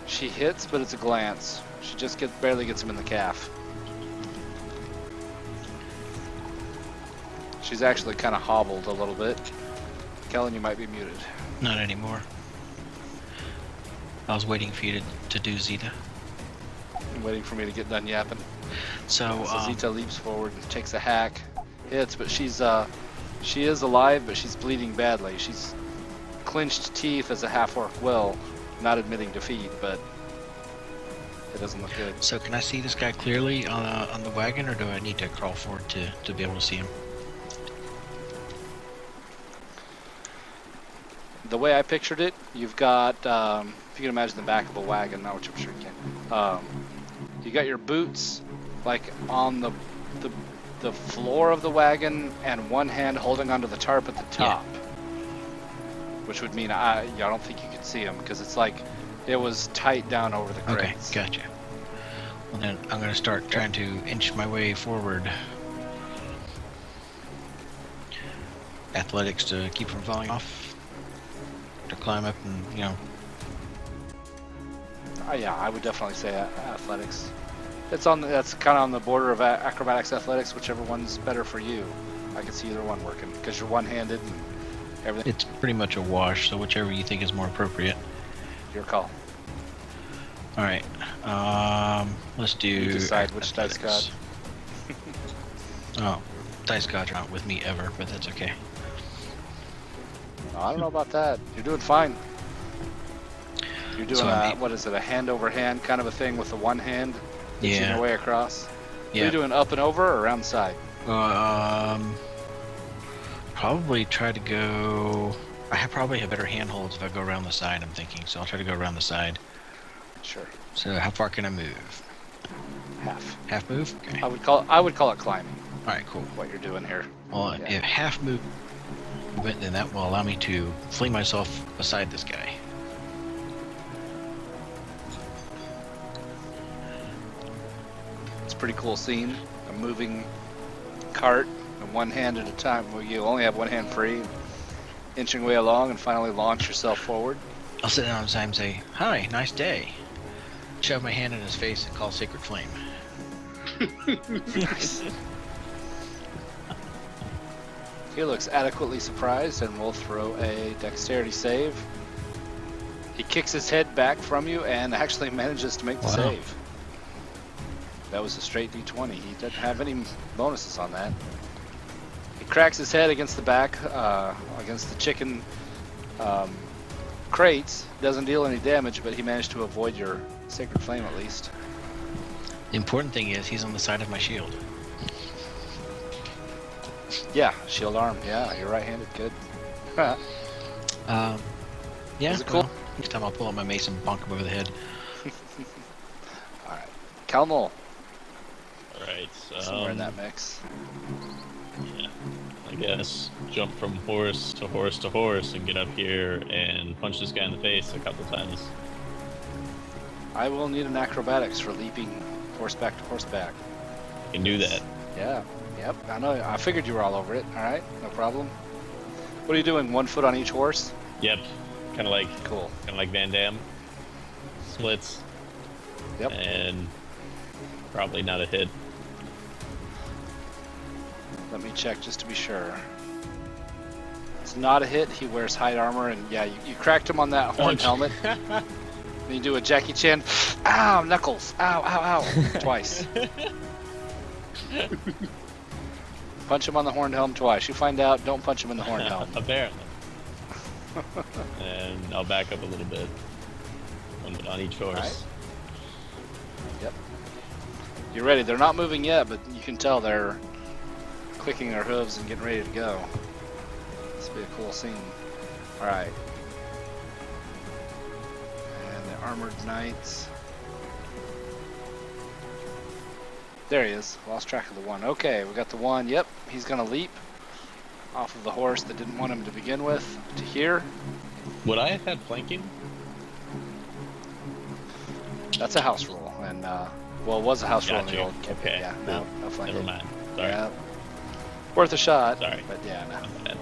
She hits, but it's a glance. She just barely gets him in the calf. She's actually kind of hobbled a little bit. Kellen, you might be muted. Not anymore. I was waiting for you to do Zeta. I'm waiting for me to get done yapping. So Zeta leaps forward and takes a hack. Hits, but she is alive, but she's bleeding badly. She's clenched teeth as a half-orc will, not admitting defeat, but it doesn't look good. So can I see this guy clearly on the wagon, or do I need to crawl forward to be able to see him? The way I pictured it, you've got, if you can imagine the back of a wagon, not which I'm sure you can. You got your boots, like on the floor of the wagon, and one hand holding onto the tarp at the top. Yeah. Which would mean I don't think you could see him because it's like it was tight down over the crates. Okay, gotcha. Well then, I'm gonna start trying to inch my way forward. Athletics to keep from falling off. To climb up and, Yeah, I would definitely say athletics. That's kind of on the border of acrobatics, athletics, whichever one's better for you. I can see either one working because you're one-handed and everything. It's pretty much a wash, so whichever you think is more appropriate. Your call. All right. Let's do. You decide which dice athletics. Oh, dice gods are not with me ever, but that's okay. I don't know about that. You're doing fine. You're doing So what is it? A hand over hand kind of a thing with the one hand. Reaching Yeah. your way across. Yeah. Are you doing up and over or around the side? Probably try to go. I probably have better handholds if I go around the side. I'm thinking, so I'll try to go around the side. Sure. So how far can I move? Half. Half move? Okay. I would call it climbing. All right, cool. What you're doing here. Well, Yeah. if half movement, then that will allow me to fling myself beside this guy. It's a pretty cool scene. A moving cart, and one hand at a time. Where you only have one hand free, inching way along, and finally launch yourself forward. I'll sit down on the side and say, "Hi, nice day." Shove my hand in his face and call Sacred Flame. Nice. He looks adequately surprised and will throw a dexterity save. He kicks his head back from you and actually manages to make the Wow. save. That was a straight D20. He doesn't have any bonuses on that. He cracks his head against the back, against the chicken crates. Doesn't deal any damage, but he managed to avoid your Sacred Flame at least. The important thing is he's on the side of my shield. Yeah, shield arm. Yeah, you're right-handed. Good. Yeah. Is it cool? Well, next time I'll pull out my mace and bonk him over the head. All right, Calmol. Alright, Somewhere in that mix. yeah, I guess jump from horse to horse to horse and get up here and punch this guy in the face a couple times. I will need an acrobatics for leaping horseback to horseback. You can do that. Yeah. Yep. I know. I figured you were all over it. All right. No problem. What are you doing? 1 foot on each horse? Yep, kind of Cool. like Van Damme. Splits. Yep. And probably not a hit. Let me check just to be sure. It's not a hit. He wears hide armor, and yeah, you cracked him on that horned helmet. And you do a Jackie Chan. Ow, knuckles. Ow, ow, ow. Twice. Punch him on the horned helm twice. You find out, don't punch him in the horned helm. Apparently. And I'll back up a little bit. On each horse. Alright. Yep. You're ready. They're not moving yet, but you can tell they're clicking their hooves and getting ready to go. This will be a cool scene. Alright. And the armored knights. There he is. Lost track of the one. Okay, we got the one. Yep, he's gonna leap off of the horse that didn't want him to begin with to here. Would I have had flanking? That's a house rule, and well, it was a house rule in Got the you. old kit. Okay, Yeah, cool. no flanking. Never mind. Sorry. Yeah. Worth a shot. Sorry. But yeah, no, My bad.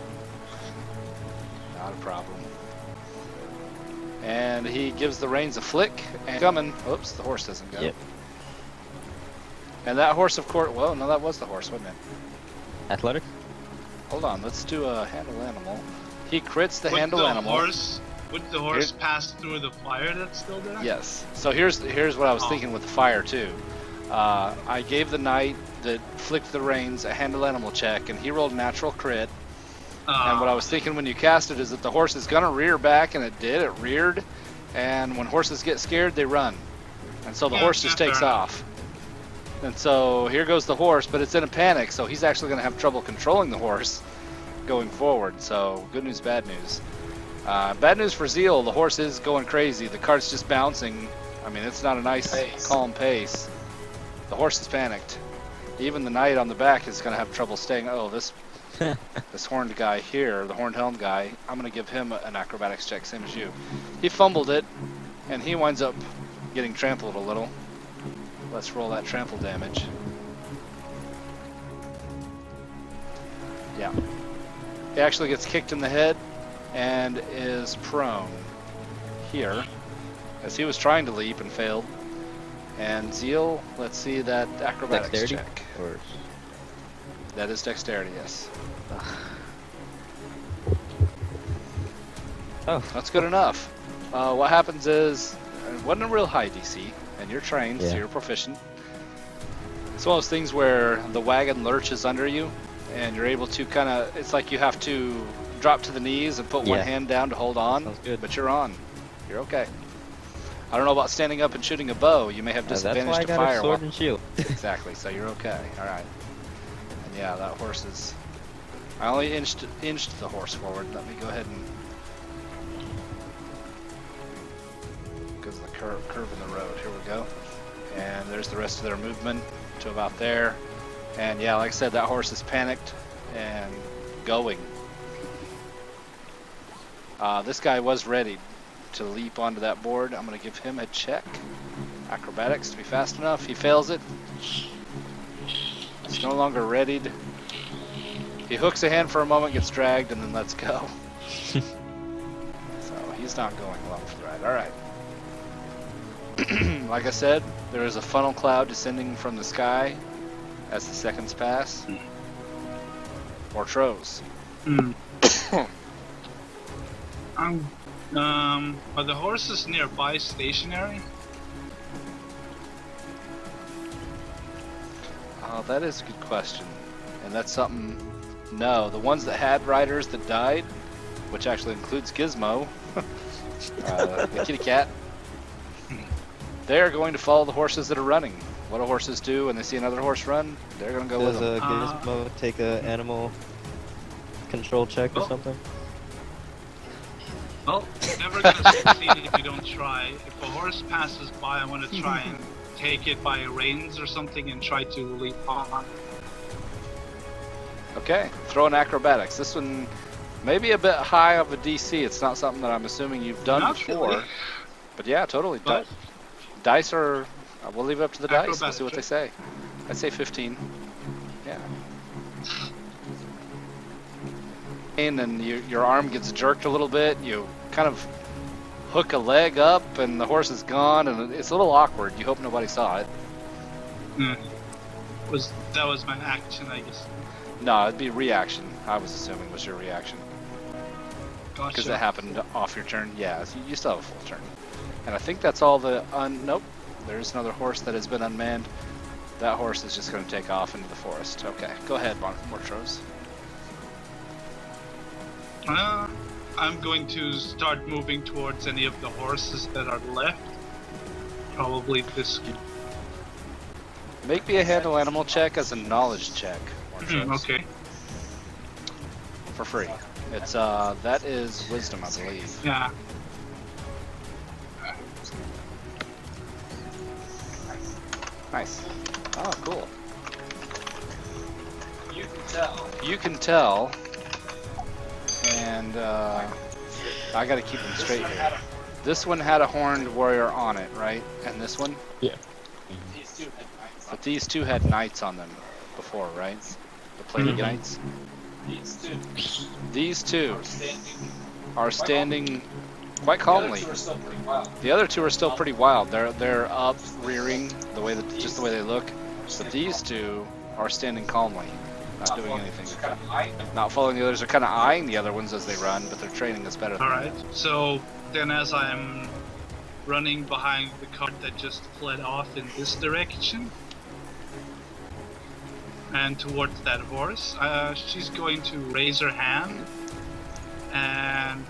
not a problem. And he gives the reins a flick and coming. Oops, the horse doesn't go. Yep. And that horse, of course. Well, no, that was the horse, wasn't it? Athletics? Hold on, let's do a handle animal. He crits the handle animal. Would the horse pass through the fire that's still there? Yes. So here's what I was thinking with the fire too. I gave the knight that flicked the reins a handle animal check, and he rolled natural crit. And what I was thinking when you cast it is that the horse is gonna rear back, and it did. It reared, and when horses get scared, they run, and so the horse just fair takes enough. off. And so here goes the horse, but it's in a panic, so he's actually gonna have trouble controlling the horse going forward. So good news, bad news. Bad news for Zeal, the horse is going crazy. The cart's just bouncing. I mean, it's not a nice, calm pace. The horse is panicked. Even the knight on the back is going to have trouble staying. Oh, this horned guy here, the horned helm guy, I'm going to give him an acrobatics check, same as you. He fumbled it, and he winds up getting trampled a little. Let's roll that trample damage. Yeah. He actually gets kicked in the head and is prone here. as he was trying to leap and failed. And Zeal, let's see that acrobatics Dexterity? check. Or That is dexterity, yes. oh, That's good enough. What happens is, it wasn't a real high DC, and you're trained, so Yeah. you're proficient. It's one of those things where the wagon lurches under you, and you're able to kind of, it's like you have to drop to the knees and put one Yeah. hand down to hold on, Sounds good. but you're on. You're okay. I don't know about standing up and shooting a bow. You may have that's why disadvantage I to got fire. a sword and shield. Exactly, so you're okay. All right. And yeah, that horse is... I only inched the horse forward. Let me go ahead and... Because of the curve in the road. Here we go. And there's the rest of their movement to about there. And yeah, like I said, that horse is panicked and going. This guy was ready to leap onto that board. I'm going to give him a check. Acrobatics to be fast enough. He fails it. He's no longer readied. He hooks a hand for a moment, gets dragged, and then lets go. So he's not going along for the ride. All right. Like I said, there is a funnel cloud descending from the sky as the seconds pass. Mortros. Are the horses nearby stationary? Oh, that is a good question. And that's something... No, the ones that had riders that died, which actually includes Gizmo, the kitty cat, they're going to follow the horses that are running. What do horses do when they see another horse run? They're going to go Does with them. a Gizmo take a animal control check or Oh. something? Well, never gonna succeed if you don't try. If a horse passes by, I want to try and take it by reins or something and try to leap on. Okay, throw in acrobatics. This one may be a bit high of a DC. It's not something that I'm assuming you've done Not before. really. But yeah, totally. But Dice are... we'll leave it up to the dice. We'll Acrobatics, see what they right? say. I'd say 15. Yeah. And then your arm gets jerked a little bit. You kind of hook a leg up, and the horse is gone, and it's a little awkward. You hope nobody saw it. that was my action, I guess. No, it'd be reaction. I was assuming was your reaction. Gotcha. Because it happened off your turn. Yeah, so you still have a full turn. And I think that's all the... nope. There's another horse that has been unmanned. That horse is just going to take off into the forest. Okay, go ahead, Mortros. I'm going to start moving towards any of the horses that are left. Probably this. Make me a handle animal check as a knowledge check. Mortros. Okay. For free. It's that is wisdom, I believe. Yeah. Nice. Oh, cool. You can tell. You can tell, and I got to keep them straight here. This one had a horned warrior on it, right? And this one? These two had knights. But these two had knights on them before, right? The plated knights. These two These two are standing are standing quite The calmly. other two are still pretty wild. The other two are still pretty wild. They're up, rearing, just the way they look. But these two are standing calmly, not doing anything. They're kind of high. Not following the others. They're kind of eyeing the other ones as they run, but their training is better. Alright. So then, as I'm running behind the cart that just fled off in this direction and towards that horse, she's going to raise her hand and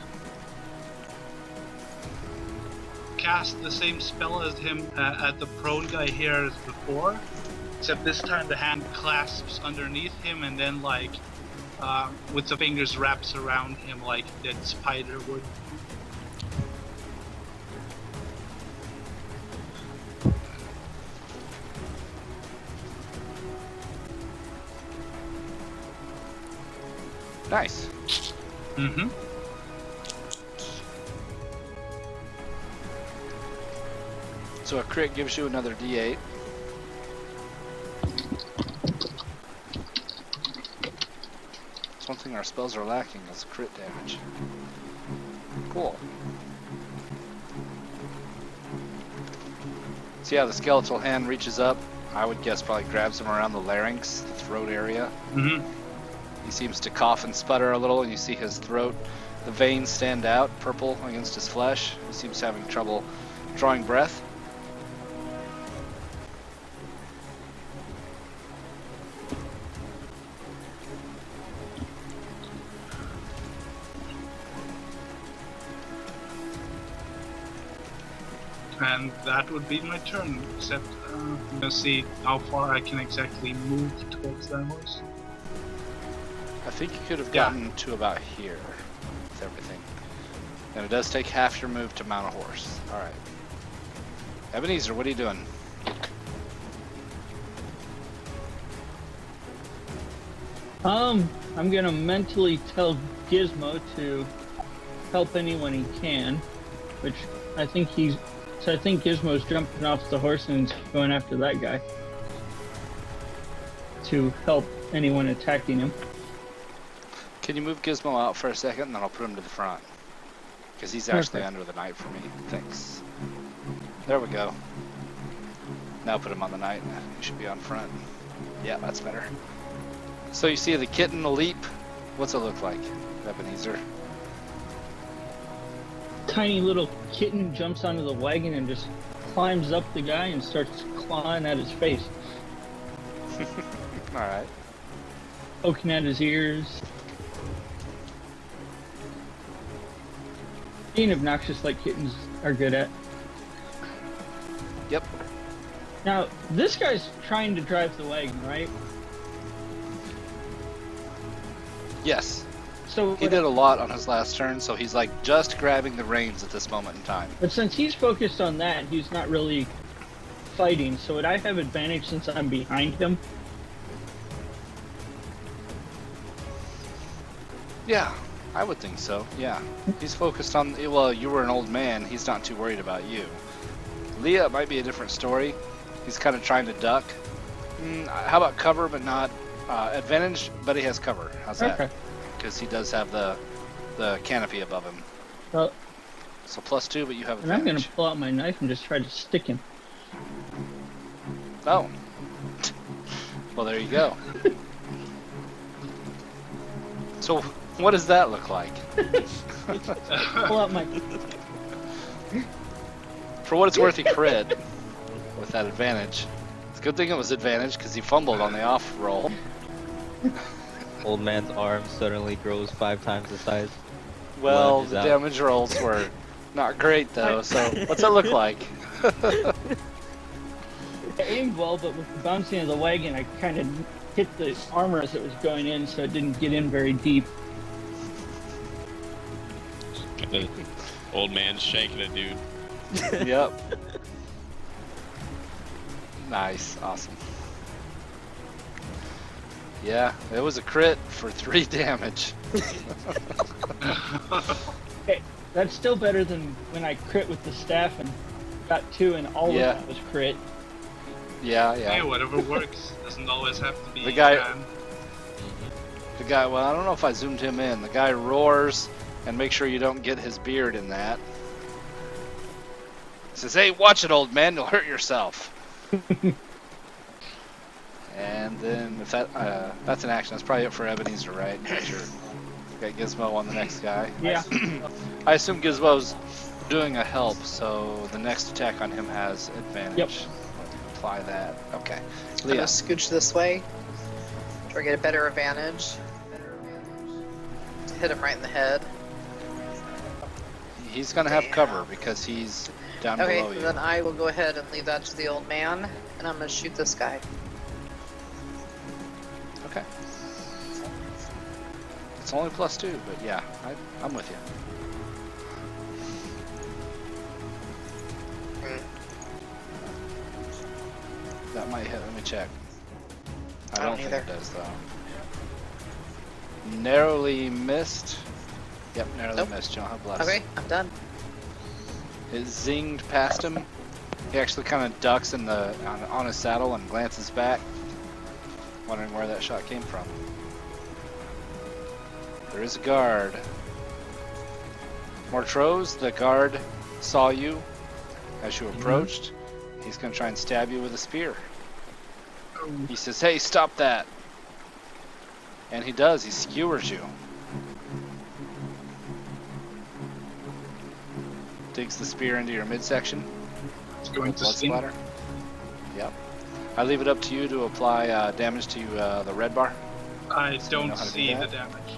cast the same spell as him at the prone guy here as before, except this time the hand clasps underneath him and then with the fingers wraps around him like a dead spider would. Nice. Mm-hmm. So a crit gives you another D8. It's one thing our spells are lacking is crit damage. Cool. So yeah, the skeletal hand reaches up. I would guess probably grabs him around the larynx, the throat area. Mm-hmm. He seems to cough and sputter a little, and you see his throat, the veins stand out, purple against his flesh. He seems having trouble drawing breath. And that would be my turn, except I'm gonna see how far I can exactly move towards that horse. I think you could have Yeah. gotten to about here with everything. And it does take half your move to mount a horse. Alright. Ebenezer, what are you doing? I'm gonna mentally tell Gizmo to help anyone he can, which I think he's. So I think Gizmo's jumping off the horse and going after that guy to help anyone attacking him. Can you move Gizmo out for a second, and then I'll put him to the front? Because he's actually Perfect. under the knight for me. Thanks. There we go. Now put him on the knight. He should be on front. Yeah, that's better. So you see the kitten leap. What's it look like, Ebenezer? Tiny little kitten jumps onto the wagon and just climbs up the guy and starts clawing at his face, Alright. poking at his ears. Being obnoxious like kittens are good at. Yep. Now, this guy's trying to drive the wagon, right? Yes. So, He did a lot on his last turn, so he's like just grabbing the reins at this moment in time. but since he's focused on that, he's not really fighting. So would I have advantage since I'm behind him? Yeah, I would think so. Yeah. He's focused on, well, you were an old man. He's not too worried about you. Leah might be a different story. He's kind of trying to duck. How about cover, but not advantage, but he has cover. How's that? Okay. Because he does have the canopy above him. Well, So +2, but you have and I'm advantage. gonna pull out my knife and just try to stick him. Oh. Well, there you go. So, what does that look like? Pull out my. For what it's worth, he crit with that advantage. It's a good thing it was advantage because he fumbled on the off roll. Old man's arm suddenly grows 5 times the size. Well, Lunges the out. damage rolls were not great though. So, what's that look like? I aimed well, but with the bouncing of the wagon, I kind of hit the armor as it was going in, so it didn't get in very deep. The old man shanking a dude. Yep. Nice, awesome. Yeah, it was a crit for 3 damage. Okay, that's still better than when I crit with the staff and got 2 and all Yeah. of that was crit. Yeah, Hey, yeah. whatever works. Doesn't always have to be The guy- bad. The guy, well, I don't know if I zoomed him in. The guy roars, and make sure you don't get his beard in that. He says, "Hey, watch it, old man, you'll hurt yourself." And then, if that, that's an action. That's probably it for Ebenezer, right? Sure. Got Gizmo on the next guy. Yeah. I assume Gizmo's doing a help, so the next attack on him has advantage. Yep. Apply that. Okay. I'm gonna Leah. scooch this way. Try to get a better advantage. Hit him right in the head. He's gonna have cover because he's down Okay, below you. then I will go ahead and leave that to the old man, and I'm gonna shoot this guy. Okay. It's only +2, but yeah, I'm with you. That might hit. Let me check. I I don't don't think either. it does though. Narrowly missed. Yep, narrowly Nope. missed. You don't have bless. Okay, I'm done. It zinged past him. He actually kind of ducks in the on his saddle and glances back, wondering where that shot came from. There is a guard. Mortros, the guard saw you as you approached. He's gonna try and stab you with a spear. He says, "Hey, stop that!" And he does. He skewers you. Digs the spear into your midsection. It's going to Blood sting. splatter. Yep. I leave it up to you to apply damage to the red bar. I So you don't know how to do see the that? damage.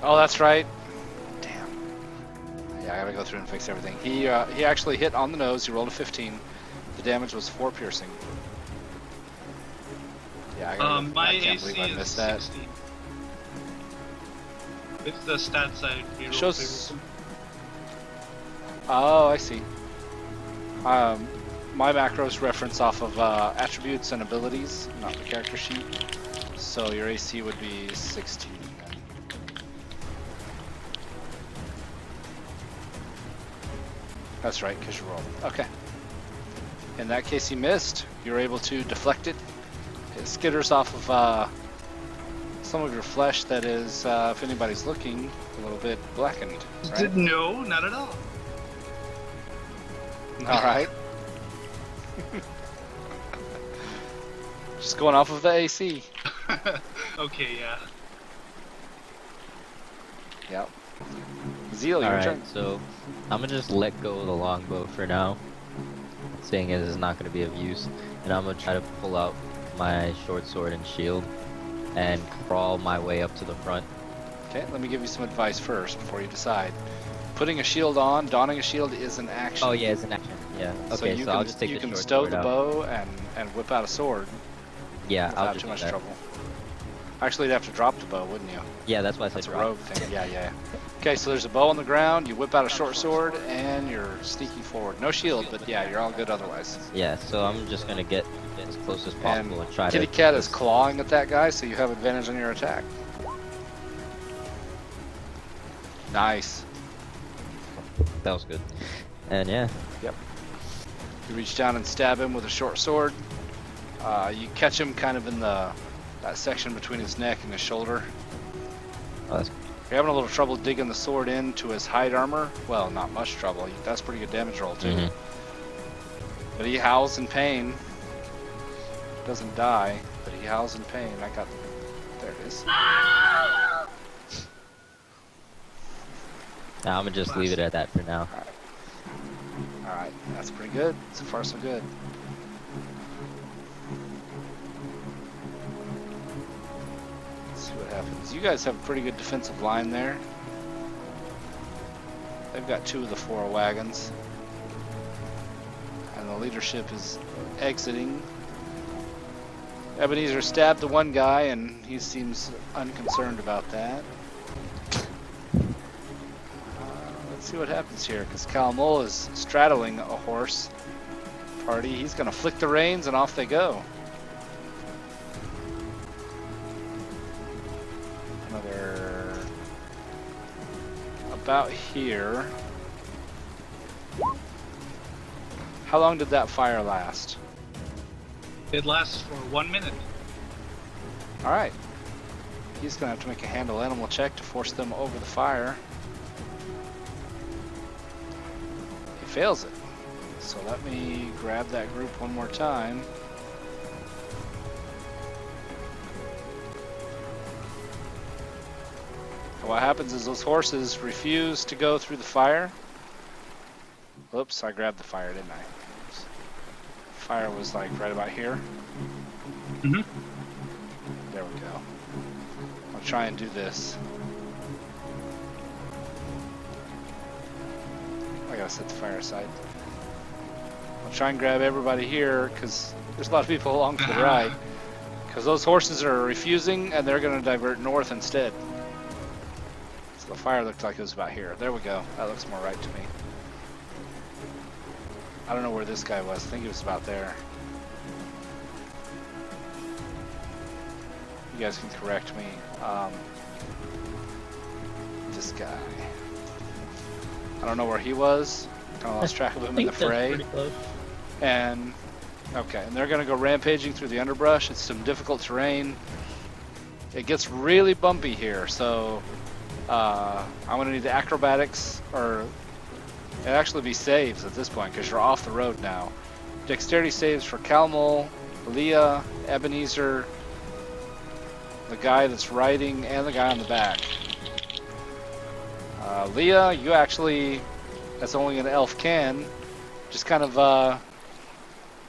Oh, that's right. Damn. Yeah, I gotta go through and fix everything. He actually hit on the nose. He rolled a 15. The damage was 4 piercing. Yeah, My I can't AC believe I is missed that. 16. With the stats I rerolled Shows. previously. Oh, I see. My macros reference off of attributes and abilities, not the character sheet. So your AC would be 16. Then. That's right, because you rolled. Okay. In that case, he missed. You're able to deflect it. It skitters off of some of your flesh that is, if anybody's looking, a little bit blackened. Right? No, not at all. All right. Just going off of the AC. Okay, yeah. Yep. Zeal, your Alright, turn. so I'm gonna just let go of the longbow for now, seeing as it's not gonna be of use, and I'm gonna try to pull out my short sword and shield and crawl my way up to the front. Okay, let me give you some advice first before you decide. Putting a shield on, donning a shield is an action. Oh yeah, it's an action. Yeah. Okay, you so can, I'll just take you the can short stow sword the out. bow and whip out a sword Yeah, I'll without just too do much that. trouble. Actually, you'd have to drop the bow, wouldn't you? Yeah, that's why I said That's a drop. rogue thing. Yeah. Okay, so there's a bow on the ground. You whip out a short sword, and you're sneaking forward. No shield, but yeah, you're all good otherwise. Yeah, so I'm just gonna get as close as possible and try Kitty to. Cat is clawing at that guy, so you have advantage on your attack. Nice. That was good. And yeah, You reach down and stab him with a short sword. You catch him kind of in that section between his neck and his shoulder. oh, that's You're having a little trouble digging the sword into his hide armor. Well, not much trouble. That's a pretty good damage roll too. Mhm. But he howls in pain. Doesn't die, but he howls in pain. There it is. I'm gonna just leave it at that for now. Alright, that's pretty good. So far, so good. Let's see what happens. You guys have a pretty good defensive line there. They've got 2 of the 4 wagons. And the leadership is exiting. Ebenezer stabbed the one guy, and he seems unconcerned about that. Let's see what happens here, because Calmol is straddling a horse party. He's going to flick the reins, and off they go. Another about here. How long did that fire last? It lasts for 1 minute. All right. He's going to have to make a handle animal check to force them over the fire. He fails it. So let me grab that group one more time. And what happens is those horses refuse to go through the fire. Whoops, I grabbed the fire, didn't I? Oops. Fire was like right about here. Mhm. There we go. I'll try and do this. I gotta set the fire aside. I'll try and grab everybody here because there's a lot of people along to the right. Because those horses are refusing and they're gonna divert north instead. So the fire looked like it was about here. There we go. That looks more right to me. I don't know where this guy was. I think he was about there. You guys can correct me. This guy. I don't know where he was. Kind of lost track of I him in think the that's fray. pretty close. And okay, and they're gonna go rampaging through the underbrush. It's some difficult terrain. It gets really bumpy here, so I'm gonna need the acrobatics or It'd actually be saves at this point because you're off the road now. Dexterity saves for Calmol, Leah, Ebenezer, the guy that's riding, and the guy on the back. Leah, you actually, that's only an elf can, just kind of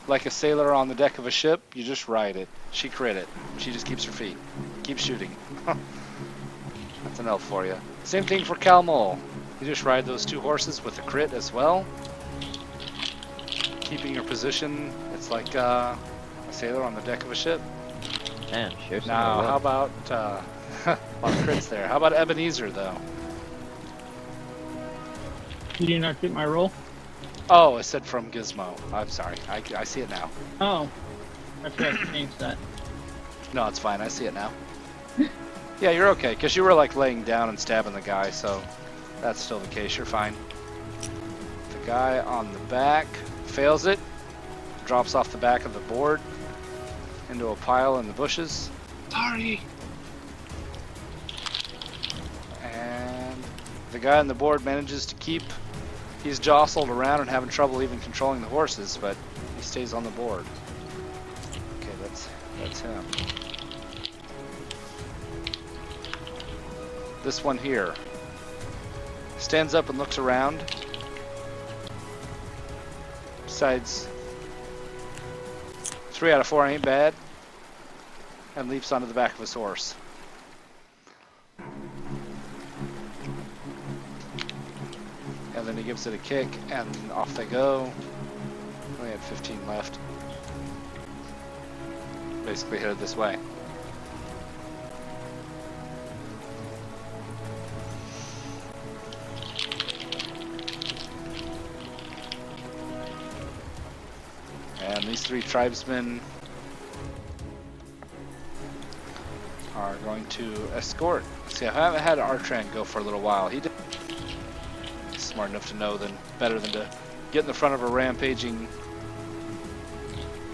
like a sailor on the deck of a ship, you just ride it. She crit it. She just keeps her feet. Keeps shooting. That's an elf for you. Same thing for Calmol. You just ride those two horses with a crit as well. Keeping your position, it's like a sailor on the deck of a ship. Man, sure. Now, how about, a lot of crits there. How about Ebenezer, though? Did you not get my roll? Oh, I said from Gizmo. I'm sorry. I see it now. Oh, I forgot to change that. No, it's fine. I see it now. Yeah, you're okay, because you were like laying down and stabbing the guy, so that's still the case. You're fine. The guy on the back fails it, drops off the back of the board into a pile in the bushes. Sorry. And the guy on the board manages to keep. He's jostled around and having trouble even controlling the horses, but he stays on the board. Okay, that's him. This one here stands up and looks around. Decides 3 out of 4 ain't bad, and leaps onto the back of his horse. And then he gives it a kick, and off they go. Only had 15 left. Basically headed this way. And these 3 tribesmen are going to escort. See, I haven't had Artran go for a little while. He did. Smart enough to know better than to get in the front of a rampaging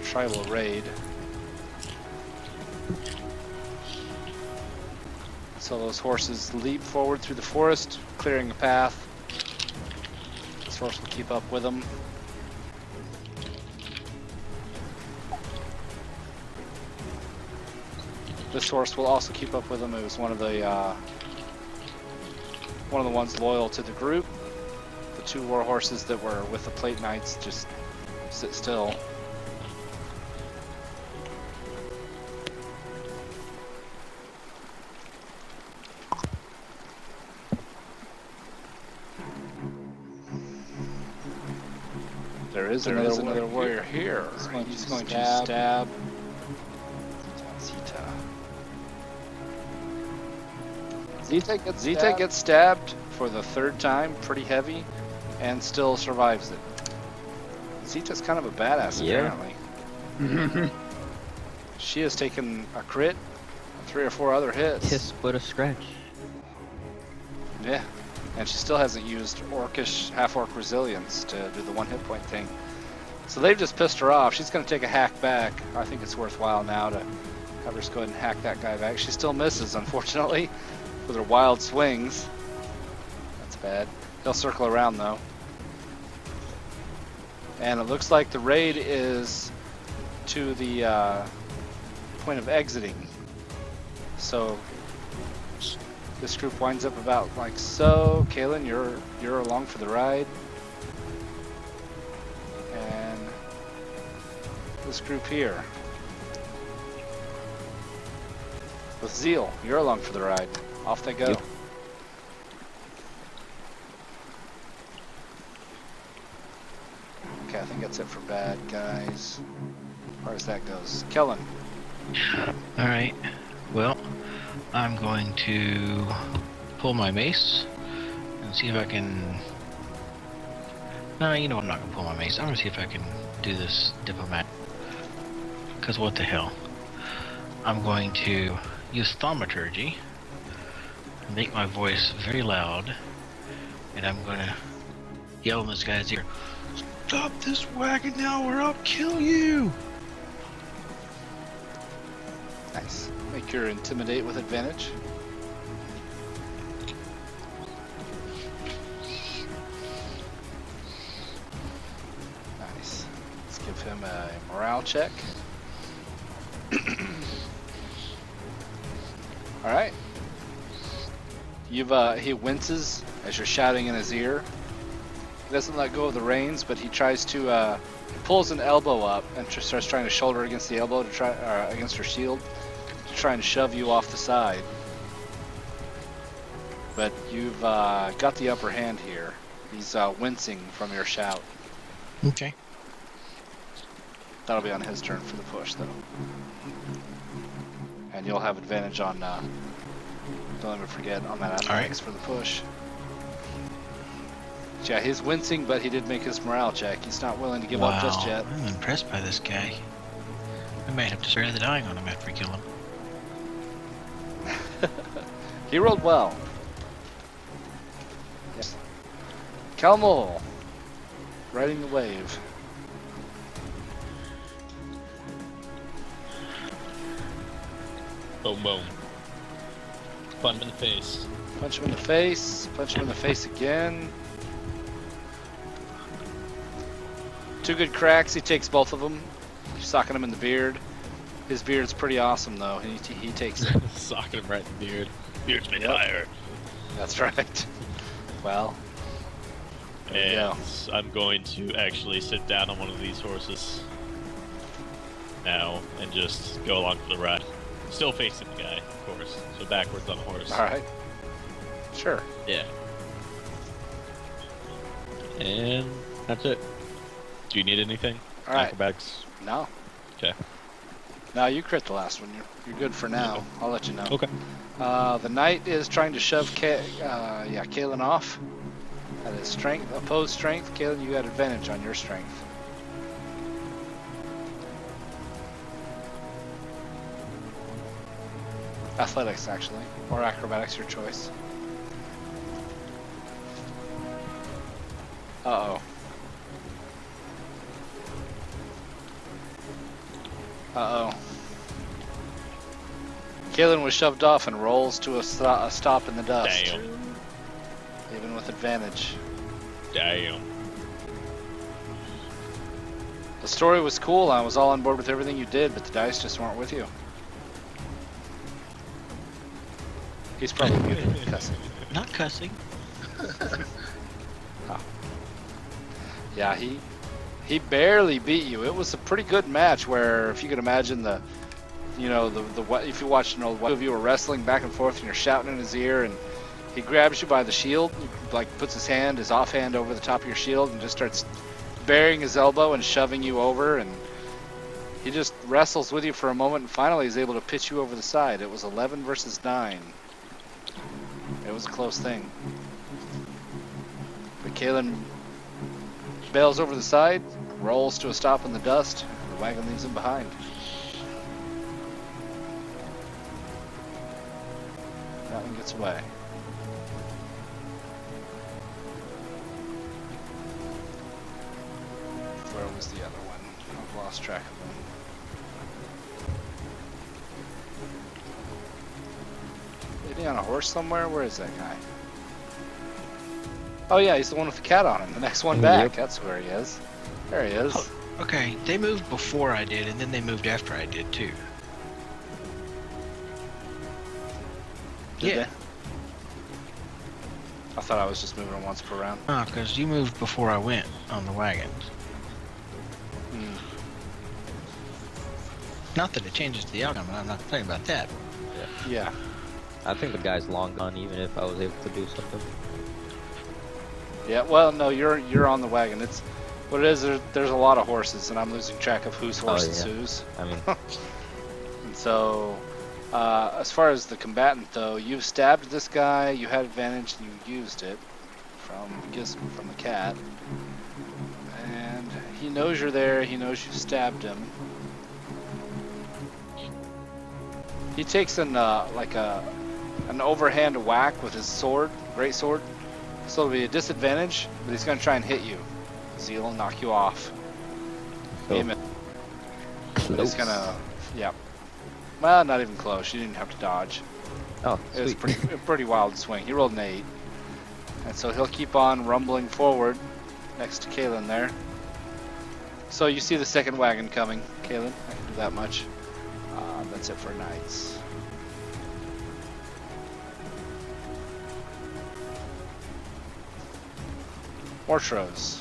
tribal raid. So those horses leap forward through the forest, clearing a path. This horse will keep up with them. This horse will also keep up with them. It was one of the ones loyal to the group. The 2 war horses that were with the plate knights just sit still. There is another warrior here. He's going to stab Zita. Zita gets stabbed for the 3rd time, pretty heavy, and still survives it. Zita's kind of a badass, apparently. She has taken a crit, 3 or 4 other hits. Kiss but a scratch. Yeah, and she still hasn't used orcish, half-orc resilience to do the 1 hit point thing. So they've just pissed her off. She's going to take a hack back. I think it's worthwhile now to have her just go ahead and hack that guy back. She still misses, unfortunately, with her wild swings. That's bad. They'll circle around, though. And it looks like the raid is to the point of exiting. So this group winds up about like so. Kalen, you're along for the ride. And this group here with Zeal, you're along for the ride. Off they go. Yep. Okay, I think that's it for bad guys. As far as that goes. Kellen. Alright, well, I'm going to pull my mace and see if I can... No, you know I'm not going to pull my mace. I'm going to see if I can do this diplomat. Because what the hell. I'm going to use thaumaturgy, make my voice very loud, and I'm going to yell in this guy's ear, "Stop this wagon now or I'll kill you!" Nice. Make your intimidate with advantage. him a morale check. All right. He winces as you're shouting in his ear. He doesn't let go of the reins, but he tries to. He pulls an elbow up and starts trying to shoulder against the elbow to try against your shield to try and shove you off the side. But you've got the upper hand here. He's wincing from your shout. Okay. That'll be on his turn for the push, though. And you'll have advantage on. Don't ever forget on that athletics for the push. Yeah, he's wincing, but he did make his morale check. He's not willing to give up just yet. I'm impressed by this guy. I might have to spare the dying on him after we kill him. He rolled well. Yes. Calmol, riding the wave. Boom, boom. Punch him in the face. Punch him in the face. Punch him in the face again. 2 good cracks. He takes both of them. Socking him in the beard. His beard's pretty awesome, though. He takes it. Socking him right in the beard. Beard's made higher. That's right. Well. There you And go. I'm going to actually sit down on one of these horses now and just go along for the ride. Still facing the guy, of course. So backwards on the horse. All right. Sure. Yeah. And that's it. Do you need anything? All right. Acrobatics. No. Okay. No, you crit the last one. You're good for now. Okay. I'll let you know. Okay. The knight is trying to shove Kalen off. At his strength, opposed strength. Kalen, you got advantage on your strength. Athletics, actually, or acrobatics, your choice. Uh-oh. Uh-oh. Kalen was shoved off and rolls to a stop in the dust. Damn. Even with advantage. Damn. The story was cool. I was all on board with everything you did, but the dice just weren't with you. He's probably muted cussing. Not cussing. Oh. Yeah, he barely beat you. It was a pretty good match where, if you could imagine the if you watched, one of you were wrestling back and forth and you're shouting in his ear and he grabs you by the shield, like puts his offhand over the top of your shield and just starts burying his elbow and shoving you over, and he just wrestles with you for a moment and finally is able to pitch you over the side. It was 11 versus 9. It was a close thing. But Kalen bails over the side, rolls to a stop in the dust, and the wagon leaves him behind. That one gets away. Where was the other one? I've lost track of them. Is he on a horse somewhere? Where is that guy? Oh yeah, he's the one with the cat on him. The next one back. Yep. That's where he is. There he is. Okay, they moved before I did, and then they moved after I did, too. Did Yeah. they? I thought I was just moving them once per round. Oh, because you moved before I went on the wagons. Hmm. Not that it changes the outcome, and I'm not complaining about that. Yeah. I think the guy's long gone, even if I was able to do something. Yeah. Well, no, you're on the wagon. It's what it is. There's a lot of horses, and I'm losing track of whose horse is yeah. whose. I mean, And so, as far as the combatant, though, you stabbed this guy. You had advantage, and you used it from the cat. And he knows you're there. He knows you stabbed him. He takes an overhand whack with his sword, great sword. So it'll be a disadvantage, but he's gonna try and hit you. Zeal will knock you off. Aim it. But he's gonna, yeah. Well, not even close. You didn't have to dodge. oh, It was sweet. a pretty wild swing. He rolled an 8. And so he'll keep on rumbling forward next to Kalen there. So you see the second wagon coming, Kaylin. I can do that much. That's it for knights. Mortros.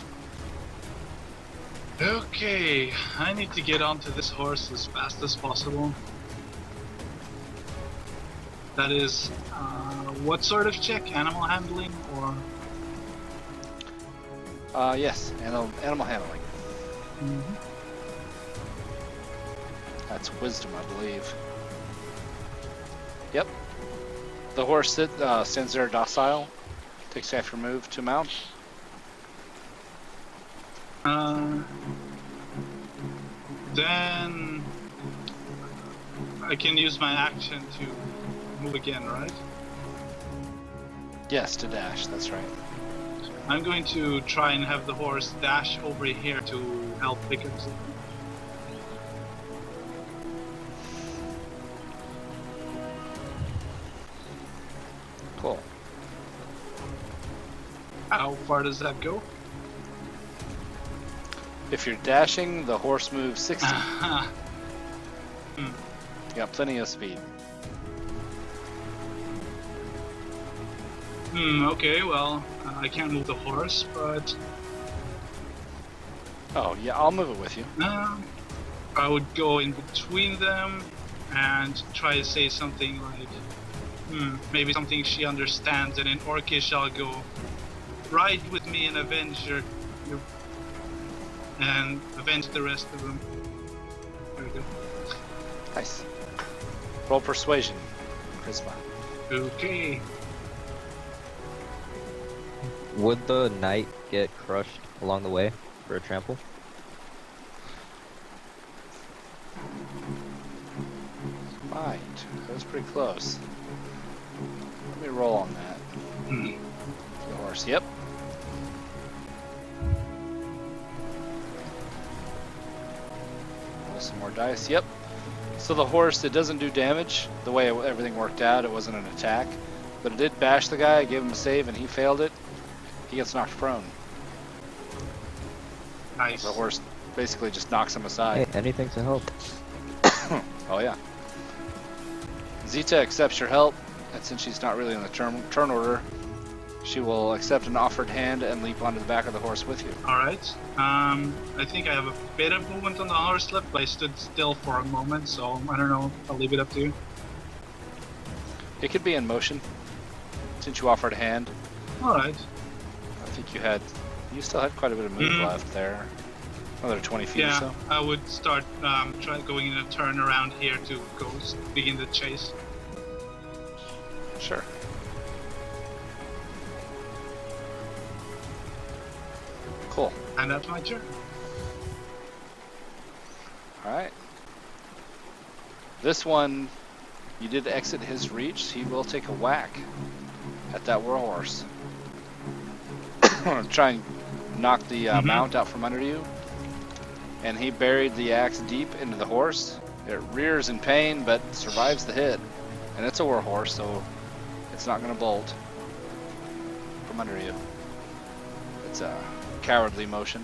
Okay, I need to get onto this horse as fast as possible. That is, what sort of check? Animal handling or? Yes, animal handling. That's wisdom, I believe. Yep. The horse stands there docile. Takes half your move to mount. Then I can use my action to move again, right? Yes, to dash. That's right. I'm going to try and have the horse dash over here to help pick up something. Cool. How far does that go? If you're dashing, the horse moves 60. You got plenty of speed. Okay, well, I can't move the horse, but Oh, yeah, I'll move it with you. I would go in between them and try to say something like, maybe something she understands, and in Orcish I'll go, ride with me and avenge and avenge the rest of them. There we go. Nice. Roll persuasion. Charisma. Okay. Would the knight get crushed along the way for a trample? Might. That was pretty close. Let me roll on that. The horse. Yep. Roll some more dice. Yep. So the horse, it doesn't do damage. The way everything worked out, it wasn't an attack. But it did bash the guy, gave him a save, and he failed it. He gets knocked prone. Nice. The horse basically just knocks him aside. Hey, anything to help. Oh yeah. Zita accepts your help, and since she's not really in the turn order, she will accept an offered hand and leap onto the back of the horse with you. Alright. I think I have a bit of movement on the horse left, but I stood still for a moment, so I don't know. I'll leave it up to you. It could be in motion, since you offered a hand. Alright. I think you still had quite a bit of move left there. Another 20 feet or Yeah, so. I would start try going in a turn around here to go begin the chase. Sure. Cool. And that's my turn. Alright. This one, you did exit his reach, so he will take a whack at that warhorse. Try and knock the mount out from under you. And he buried the axe deep into the horse. It rears in pain, but survives the hit. And it's a warhorse, so it's not going to bolt from under you. It's a cowardly motion.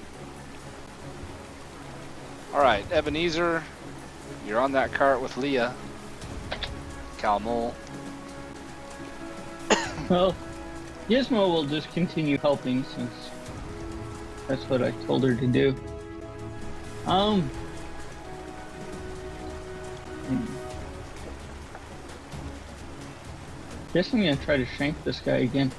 Alright, Ebenezer, you're on that cart with Leah. Calmol. Well, Gizmo will just continue helping since that's what I told her to do. Guess I'm gonna try to shank this guy again.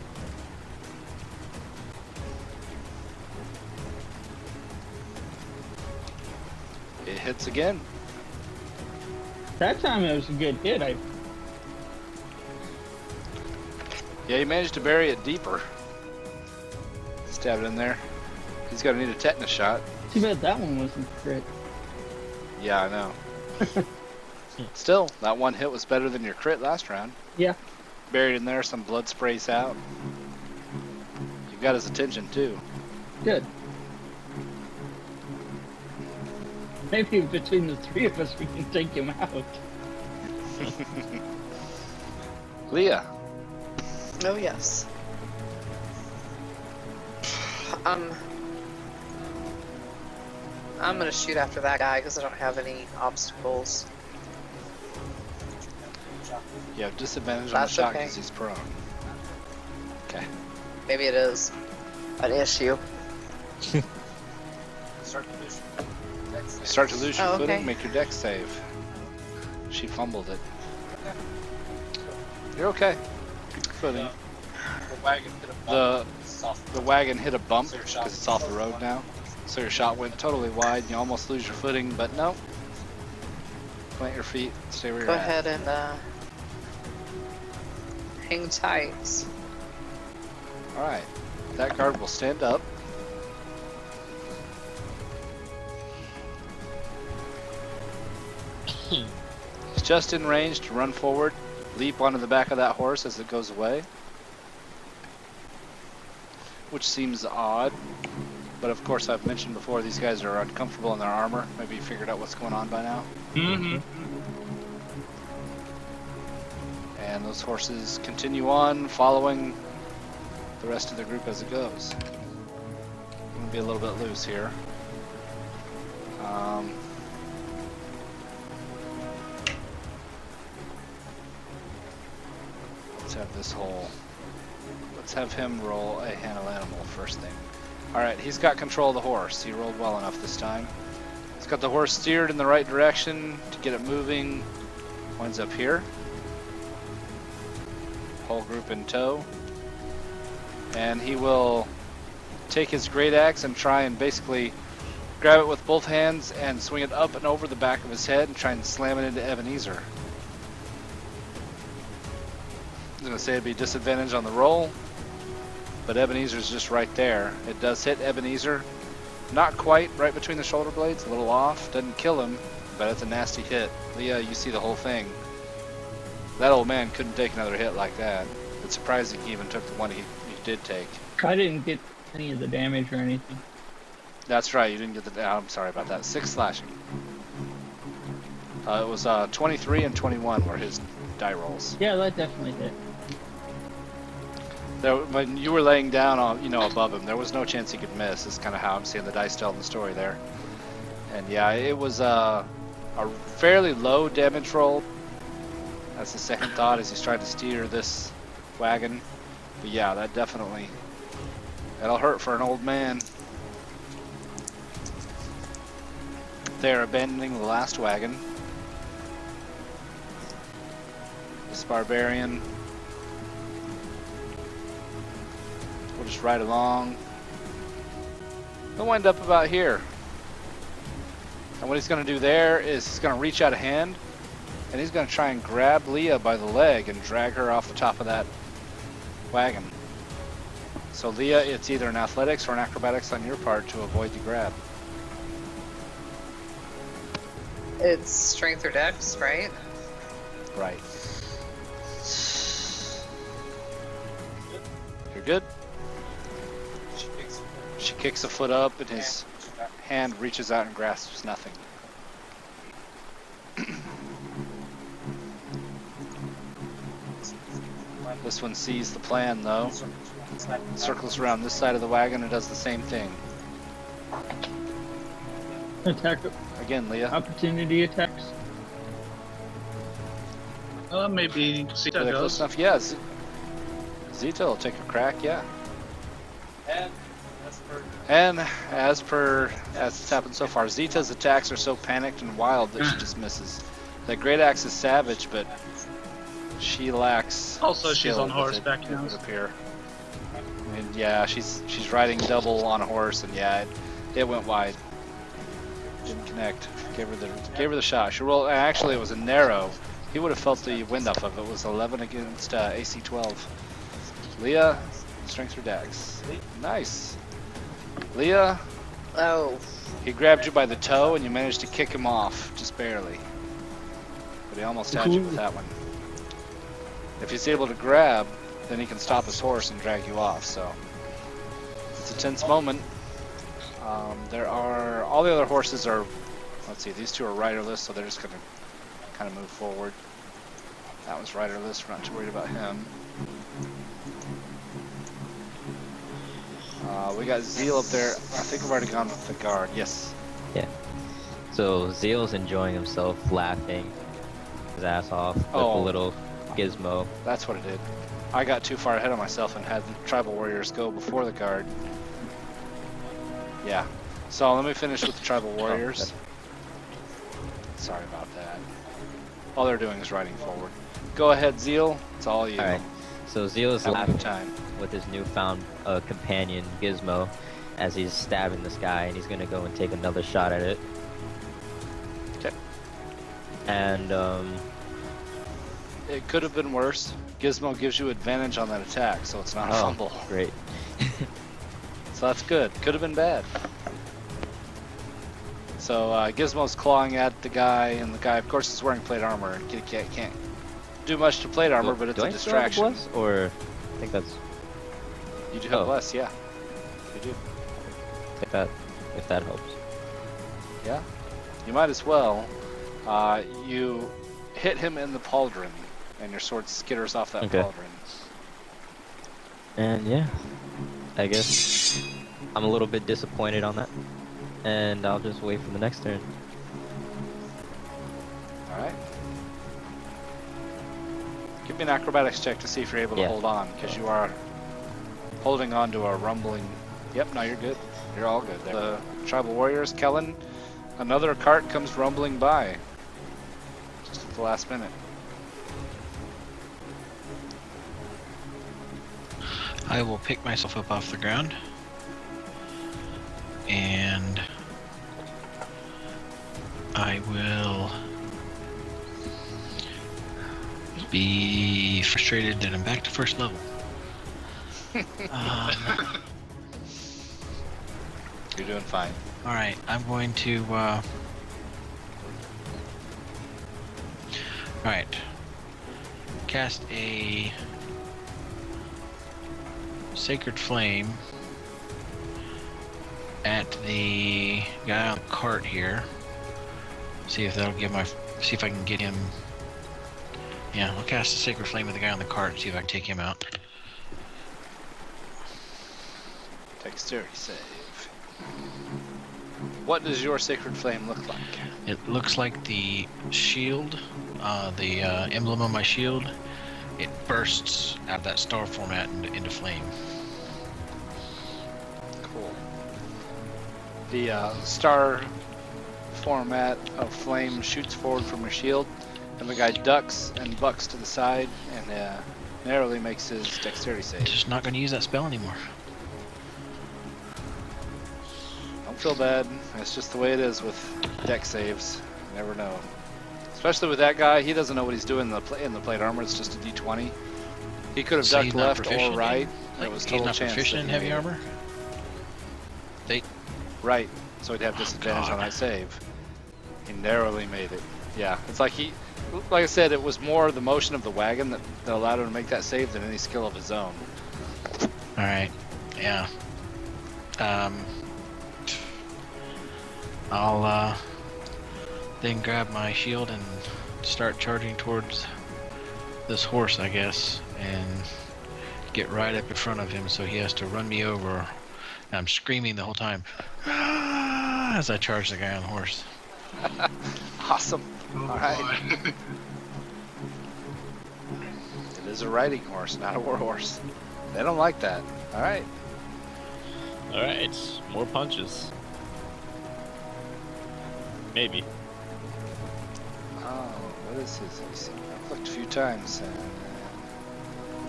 It hits again. That time it was a good hit. Yeah, you managed to bury it deeper. Stab it in there. He's gonna need a tetanus shot. Too bad that one wasn't crit. Yeah, I know. Still, that one hit was better than your crit last round. Yeah. Buried in there, some blood sprays out. You got his attention too. Good. Maybe between the three of us we can take him out. Leah. Oh yes. I'm gonna shoot after that guy because I don't have any obstacles. You have disadvantage on the That's shot okay. because he's prone. Okay. Maybe it is an issue. Start to lose your Oh, footing, okay. make your dex save. She fumbled it. You're okay. Good footing. The wagon hit a bump because it's off the road now. So your shot went totally wide. You almost lose your footing, but no. Plant your feet. Stay where you're Go at. ahead and hang tight. All right. That guard will stand up. He's just in range to run forward, leap onto the back of that horse as it goes away. Which seems odd. But of course, I've mentioned before, these guys are uncomfortable in their armor. Maybe you figured out what's going on by now. Mm-hmm. And those horses continue on, following the rest of the group as it goes. I'm going to be a little bit loose here. Let's have this whole... Let's have him roll a handle animal first thing. Alright, he's got control of the horse. He rolled well enough this time. He's got the horse steered in the right direction to get it moving. Winds up here. Whole group in tow. And he will take his great axe and try and basically grab it with both hands and swing it up and over the back of his head and try and slam it into Ebenezer. I was going to say it'd be disadvantage on the roll, but Ebenezer's just right there. It does hit Ebenezer. Not quite right between the shoulder blades, a little off. Doesn't kill him, but it's a nasty hit. Leah, you see the whole thing. That old man couldn't take another hit like that. It's surprising he even took the one he did take. I didn't get any of the damage or anything. That's right, you didn't get the... I'm sorry about that. 6 slashing. It was 23 and 21 were his die rolls. Yeah, that definitely hit. When you were laying down, above him, there was no chance he could miss. Is kind of how I'm seeing the dice telling the story there. And yeah, it was a fairly low damage roll. That's the second thought as he's trying to steer this wagon. But yeah, that'll hurt for an old man. They're abandoning the last wagon. This barbarian will just ride along. He'll wind up about here. And what he's going to do there is he's going to reach out a hand and he's going to try and grab Leah by the leg and drag her off the top of that wagon. So Leah, it's either an athletics or an acrobatics on your part to avoid the grab. It's strength or dex, right? Right. You're good? She kicks a foot up and his hand reaches out and grasps nothing. This one sees the plan though. Circles around this side of the wagon and does the same thing. Attack. Again, Leah. Opportunity attacks. Maybe Are Zeta they close does. enough? Yeah. Zeta will take a crack, yeah. And as it's happened so far, Zeta's attacks are so panicked and wild that she just misses. That great axe is savage, but she lacks. Also, she's skill on with horseback it now. would appear. And yeah, she's riding double on a horse, and yeah, it went wide. Didn't connect. Gave her the shot. She rolled. Actually, it was a narrow. He would have felt the wind off of it. It was 11 against AC 12. Leah, strength or dex. Nice. Leah, Oh, he grabbed you by the toe and you managed to kick him off, just barely. But he almost had you with that one. If he's able to grab, then he can stop his horse and drag you off, so. It's a tense moment. All the other horses are, let's see, these two are riderless, so they're just gonna kind of move forward. That one's riderless, we're not too worried about him. We got Zeal up there. I think we've already gone with the guard. Yes. Yeah. So Zeal's enjoying himself, laughing his ass off with Oh. a little gizmo. That's what it did. I got too far ahead of myself and had the tribal warriors go before the guard. Yeah. So let me finish with the tribal warriors. Sorry about that. All they're doing is riding forward. Go ahead, Zeal. It's all you. Alright. So Zeal's Have a laughing good time. with his newfound companion Gizmo as he's stabbing this guy, and he's gonna go and take another shot at it. Okay. And It could have been worse. Gizmo gives you advantage on that attack, so it's not a fumble. great. So that's good. Could have been bad. So Gizmo's clawing at the guy, and the guy, of course, is wearing plate armor and can't do much to plate armor, but it's Do a I still have distraction. Bless, or I think that's You do have Oh. less, yeah. You do. like that. If that helps. Yeah. You might as well. You hit him in the pauldron, and your sword skitters off that Okay. pauldron. And yeah, I guess I'm a little bit disappointed on that. And I'll just wait for the next turn. Alright. Give me an acrobatics check to see if you're able to Yeah. hold on, because you are holding on to a rumbling. Yep, no, you're good. You're all good there. The tribal warriors, Kellen, another cart comes rumbling by. Just at the last minute. I will pick myself up off the ground. And I will be frustrated that I'm back to first level. You're doing fine. Alright, I'm going to alright. Cast a Sacred Flame at the guy on the cart here. See if that'll see if I can get him. Yeah, I'll cast a Sacred Flame at the guy on the cart and see if I can take him out. Dexterity save. What does your sacred flame look like? It looks like the shield, the emblem on my shield, it bursts out of that star format into flame. Cool. The star format of flame shoots forward from your shield, and the guy ducks and bucks to the side and narrowly makes his dexterity save. Just not going to use that spell anymore. Don't feel bad. It's just the way it is with dex saves. You never know. Especially with that guy, he doesn't know what he's doing in the plate armor. It's just a d20. He could have So he's ducked not left or proficient right, and Like, it was he's total not chance. proficient in that he heavy made it. armor? Right. So he'd have disadvantage on God. that save. He narrowly made it. Yeah. It's like like I said, it was more the motion of the wagon that allowed him to make that save than any skill of his own. Alright, yeah. I'll then grab my shield and start charging towards this horse, I guess, and get right up in front of him so he has to run me over. And I'm screaming the whole time "Ah!" as I charge the guy on the horse. Awesome. Oh, All right. boy. It is a riding horse, not a war horse. They don't like that. All right. Alright, more punches. Maybe. Oh, what is his AC? I've looked a few times.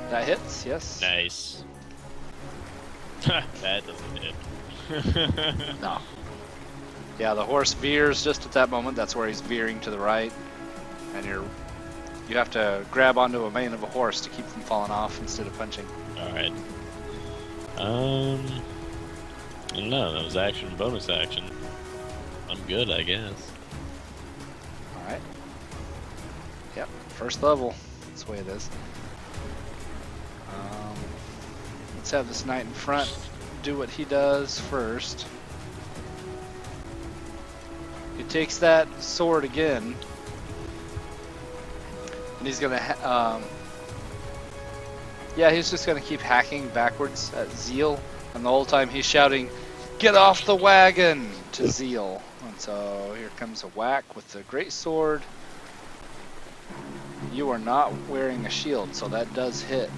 That hits, yes. Nice. That doesn't hit. No. Yeah, the horse veers just at that moment. That's where he's veering to the right, and you have to grab onto a mane of a horse to keep from falling off instead of punching. Alright. I don't know, that was action, bonus action. I'm good, I guess. All right. Yep, first level. That's the way it is. Let's have this knight in front do what he does first. He takes that sword again, and he's gonna. Yeah, he's just gonna keep hacking backwards at Zeal, and the whole time he's shouting, Get off the wagon to Zeal. And so here comes a whack with the great sword. You are not wearing a shield, so that does hit.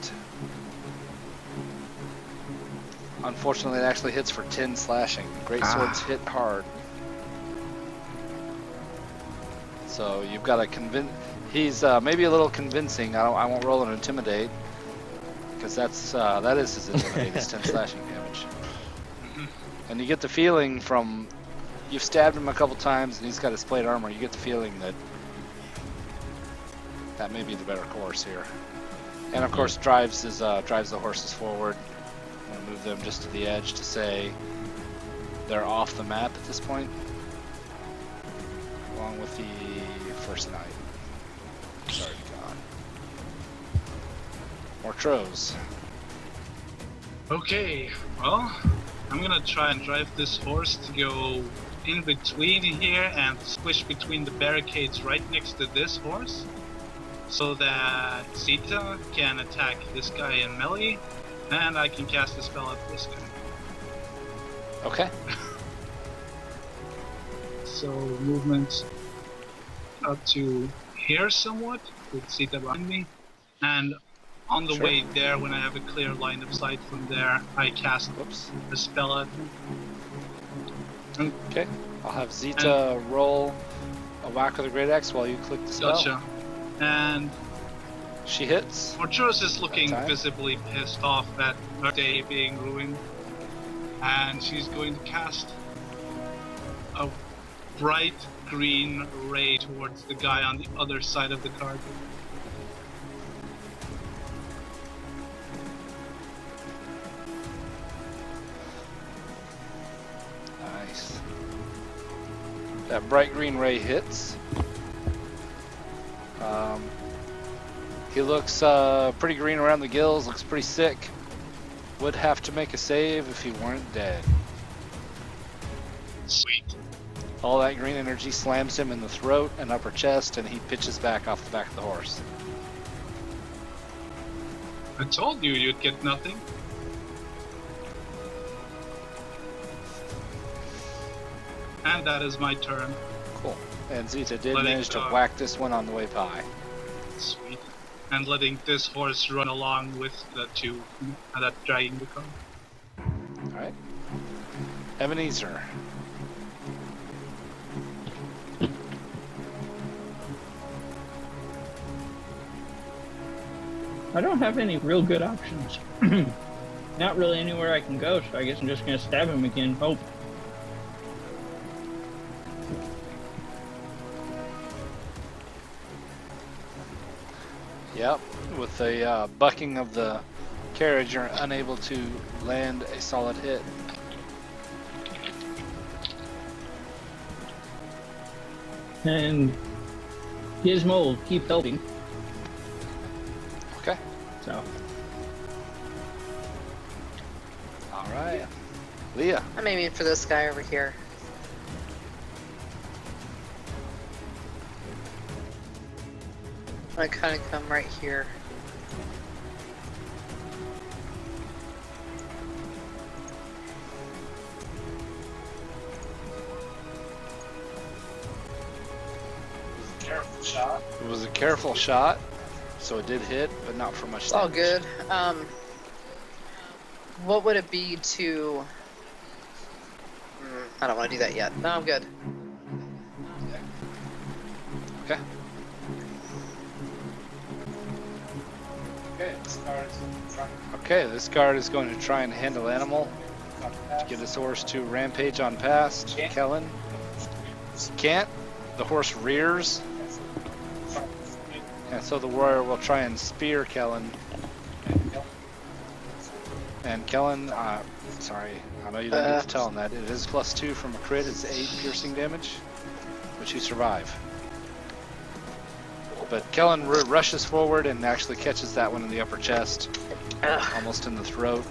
Unfortunately, it actually hits for 10 slashing. Great swords hit hard. So you've got to convince. He's maybe a little convincing. I won't roll an intimidate because that is his intimidate. It's 10 slashing damage. And you get the feeling from you've stabbed him a couple times and he's got his plate armor. You get the feeling that that may be the better course here. And of course, drives the horses forward. I'm gonna move them just to the edge to say they're off the map at this point, along with the first knight. Sorry, God. More Tros. Okay, well, I'm gonna try and drive this horse to go in between here and squish between the barricades right next to this horse, so that Zeta can attack this guy in melee, and I can cast a spell at this guy. Okay. So movement up to here somewhat, with Zeta behind me, and on the Sure. way there, when I have a clear line of sight from there, I cast Whoops. a spell at him. Okay. I'll have Zeta roll a whack with a great axe while you click the spell. Gotcha. And She hits. Morturos is looking That time? visibly pissed off at her day being ruined, and she's going to cast a bright green ray towards the guy on the other side of the card. Nice. That bright green ray hits. He looks pretty green around the gills, looks pretty sick. Would have to make a save if he weren't dead. Sweet. All that green energy slams him in the throat and upper chest, and he pitches back off the back of the horse. I told you you'd get nothing. And that is my turn. Cool. And Zeta did Letting, manage to whack this one on the way by. Sweet. And letting this horse run along with the two that dragging the car. Alright. Ebenezer. I don't have any real good options. Not really anywhere I can go, so I guess I'm just gonna stab him again. Hope. Yep. With the bucking of the carriage, you're unable to land a solid hit. And Gizmo will keep helping. Okay. So Alright. Leah. I'm aiming for this guy over here. I kind of come right here. Careful shot. It was a careful shot, so it did hit, but not for much It's all damage. good. What would it be to... I don't want to do that yet. No, I'm good. Okay. Okay, this card is trying Okay, this guard is going to try and handle animal. to Get his horse to rampage on past. Can't. Kellen. Can't. The horse rears, and so the warrior will try and spear Kellen. And Kellen, sorry, I know you don't need to tell him that. It is +2 from a crit. It's 8 piercing damage, which you survive. But Kellen rushes forward and actually catches that one in the upper chest, almost in the throat.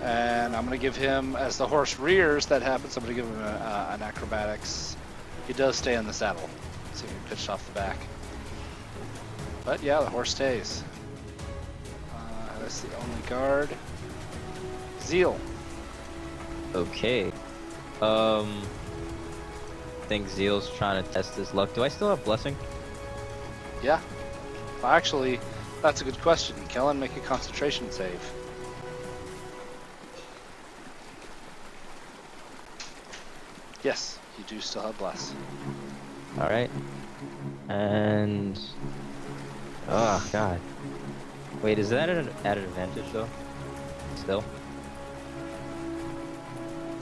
And I'm going to give him, as the horse rears, that happens, I'm going to give him an acrobatics. He does stay in the saddle, so he pitched off the back. But yeah, the horse stays. That's the only guard. Zeal. Okay. Think Zeal's trying to test his luck. Do I still have blessing? Yeah. Well, actually, that's a good question. Kellen, make a concentration save. Yes, you do still have bless. All right. And oh god. Wait, is that at an advantage though? Still?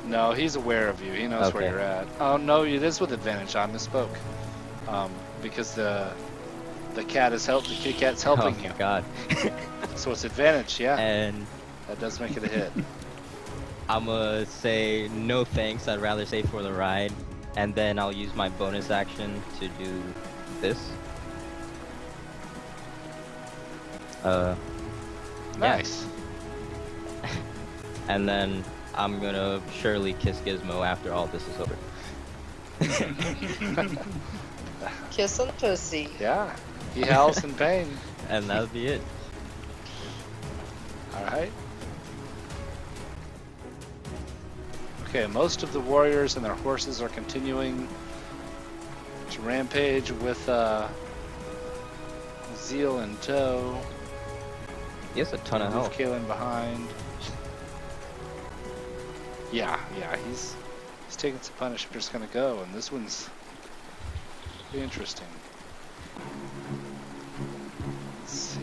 No, he's aware of you. He knows where Okay. you're at. Oh no, it is with advantage. I misspoke. Because the cat is the kitty cat's helping Oh you. god. So it's advantage. Yeah, And that does make it a hit. I'ma say no thanks. I'd rather stay for the ride, and then I'll use my bonus action to do this. Nice. And then I'm gonna surely kiss Gizmo after all this is over. Kiss and pussy. Yeah, he howls in pain. And that'll be it. All right. Okay, most of the warriors and their horses are continuing to rampage with Zeal in tow. He has a ton of Move health. Kalen behind. Yeah, he's taking some punishment. Just gonna go, and this one's pretty interesting. Let's see.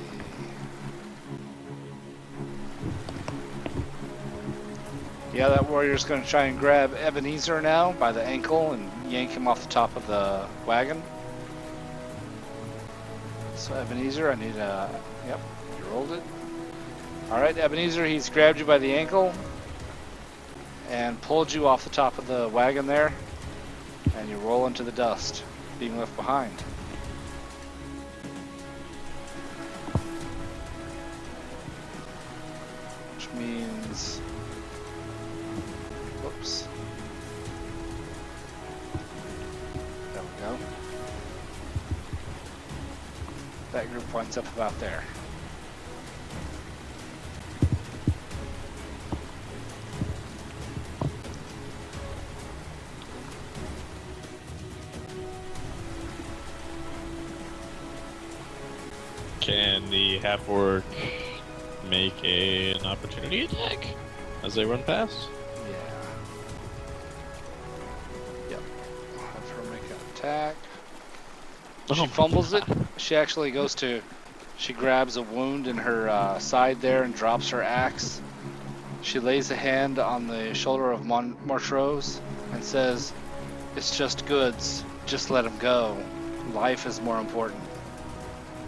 Yeah, that warrior's gonna try and grab Ebenezer now by the ankle and yank him off the top of the wagon. So Ebenezer, I need a. Yep, you rolled it. All right, Ebenezer, he's grabbed you by the ankle and pulled you off the top of the wagon there, and you roll into the dust, being left behind. Which means, whoops. There we go. That group winds up about there. Can the half-orc make an opportunity attack as they run past? Yeah. Yep. I'll have her make an attack. She Oh. fumbles it. She actually goes to. She grabs a wound in her side there and drops her axe. She lays a hand on the shoulder of Montrose and says, "It's just goods. Just let him go. Life is more important."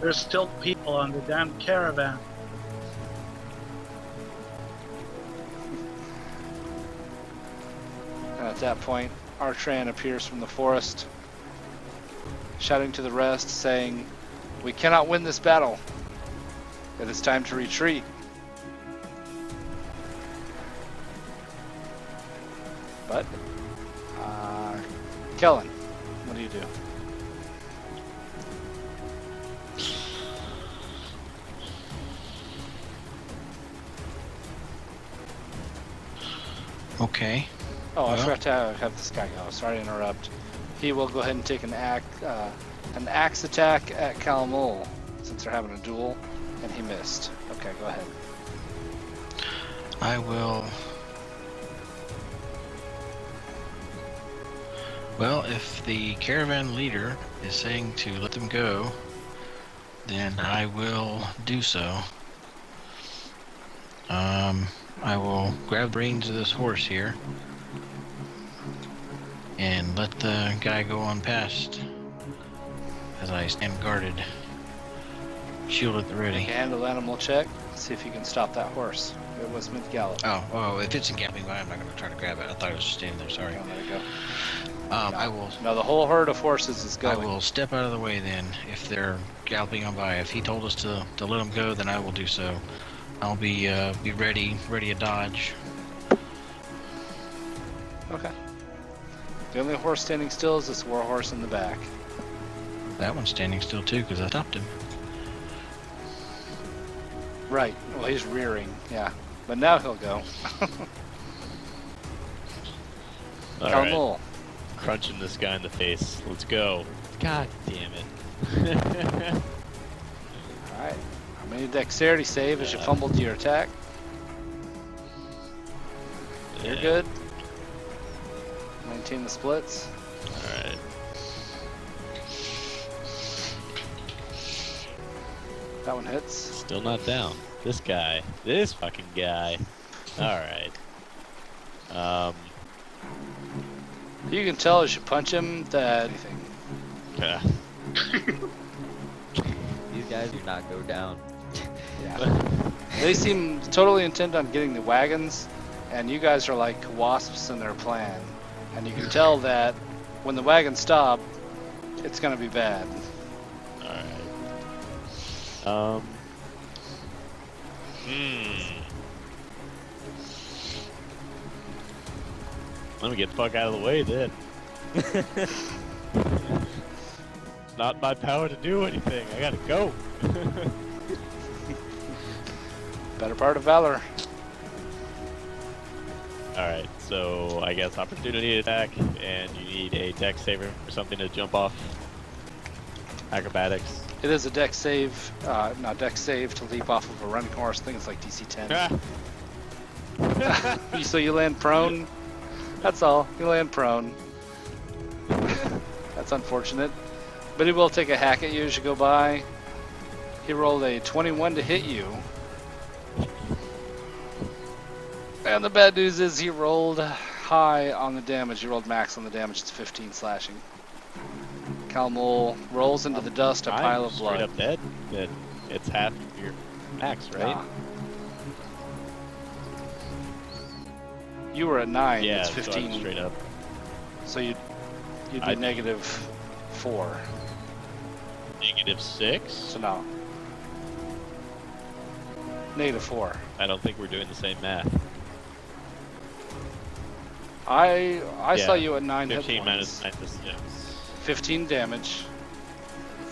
There's still people on the damn caravan. And at that point, Artran appears from the forest, shouting to the rest, saying, "We cannot win this battle. It is time to retreat." But, Kellen, what do you do? Okay. Oh, I Well. forgot to have this guy go. Sorry to interrupt. He will go ahead and take an axe attack at Calamol, since they're having a duel, and he missed. Okay, go ahead. I will. Well, if the caravan leader is saying to let them go, then I will do so. I will grab the reins of this horse here and let the guy go on past as I stand guarded, shield at the ready. Make a handle animal check. See if you can stop that horse. It was mid-gallop. Oh, if it's in galloping, I'm not going to try to grab it. I thought it was just standing there. Sorry. Oh, there you go. I will. No, the whole herd of horses is I going. will step out of the way then if they're galloping on by. If he told us to let them go, then I will do so. I'll be ready to dodge. Okay. The only horse standing still is this war horse in the back. That one's standing still too because I stopped him. Right. Well, he's rearing. Yeah. But now he'll go. All right. Calmul. Crunching this guy in the face. Let's go. God damn it. Alright. How many dexterity save as you fumbled your attack? You're Yeah. good. Maintain the splits. Alright. That one hits. Still not down. This guy. This fucking guy. Alright. You can tell as you punch him that anything. Yeah. These guys do not go down. Yeah. They seem totally intent on getting the wagons, and you guys are like wasps in their plan. And you can tell that when the wagons stop, it's gonna be bad. Alright. Let me get the fuck out of the way then. It's not my power to do anything. I gotta go. Better part of valor. Alright, so I guess opportunity attack, and you need a dex saver or something to jump off. Acrobatics. It is a dex save, not dex save to leap off of a running horse. I think it's like DC 10. So you land prone. That's all. You land prone. That's unfortunate. But he will take a hack at you as you go by. He rolled a 21 to hit you. And the bad news is he rolled high on the damage. He rolled max on the damage. It's 15 slashing. Calmul rolls into the dust a pile of blood. Straight up dead. That it's half your max, right? Nah. You were at 9. Yeah, it's so I'm 15. straight up. So you'd be negative 4. -6? So no. Negative 4. I don't think we're doing the same math. I Yeah, saw you at 9 hit 15 points. minus 6. 15 damage.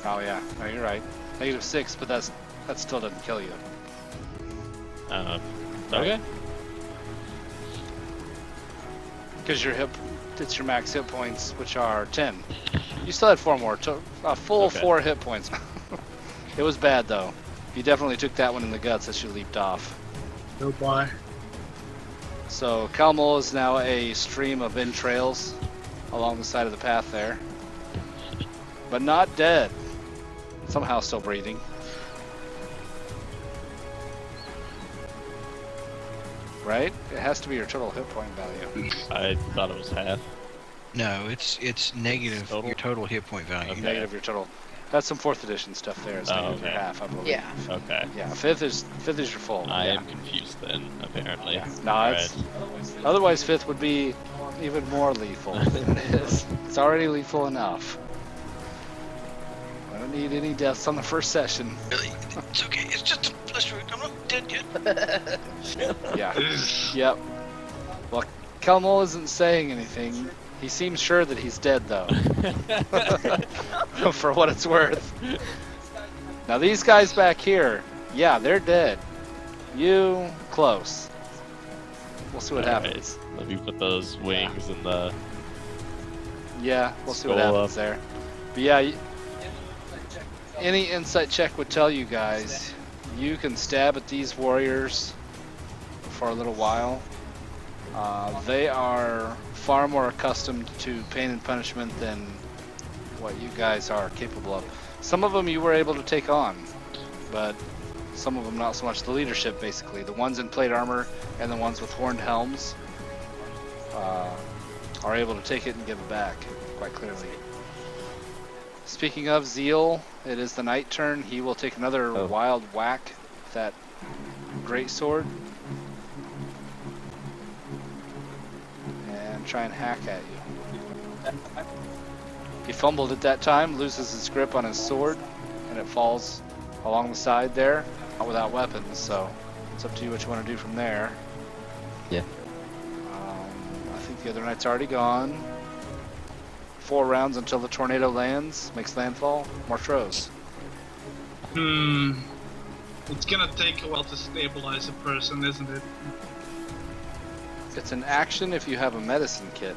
Oh yeah, no, you're right. Negative 6, but that still doesn't kill you. Okay. Because it's your max hit points, which are 10. You still had 4 more, a full Okay. 4 hit points. It was bad though. You definitely took that one in the guts as you leaped off. No why. So Calmul is now a stream of entrails along the side of the path there. But not dead. Somehow still breathing. Right? It has to be your total hit point value. I thought it was half. No, it's negative Total? your total hit point value. Okay. Negative your total. That's some 4th edition stuff there. It's Oh, negative your okay. half, I believe. Yeah. Okay. Yeah, 5th is your full. I yeah. am confused then, apparently. Yeah. No, Alright. otherwise 5th would be even more lethal than it is. It's already lethal enough. I don't need any deaths on the first session. Really? It's okay. It's just a flesh wound. I'm not dead yet. Yeah. Yep. Well, Calmul isn't saying anything. He seems sure that he's dead, though. For what it's worth. Now, these guys back here, yeah, they're dead. You, close. We'll see what Alright. happens. Let me put those wings in the... Yeah, we'll see what Skull happens up. there. But yeah, any insight check would tell you guys, you can stab at these warriors for a little while. They are far more accustomed to pain and punishment than what you guys are capable of. Some of them you were able to take on, but some of them not so much. The leadership, basically. The ones in plate armor and the ones with horned helms are able to take it and give it back quite clearly. Speaking of Zeal, it is the night turn. He will take another wild whack with that great sword and try and hack at you. He fumbled at that time, loses his grip on his sword, and it falls along the side there, not without weapons, so it's up to you what you want to do from there. Yeah. I think the other knight's already gone. 4 rounds until the tornado lands, makes landfall. Montrose. It's gonna take a while to stabilize a person, isn't it? It's an action if you have a medicine kit.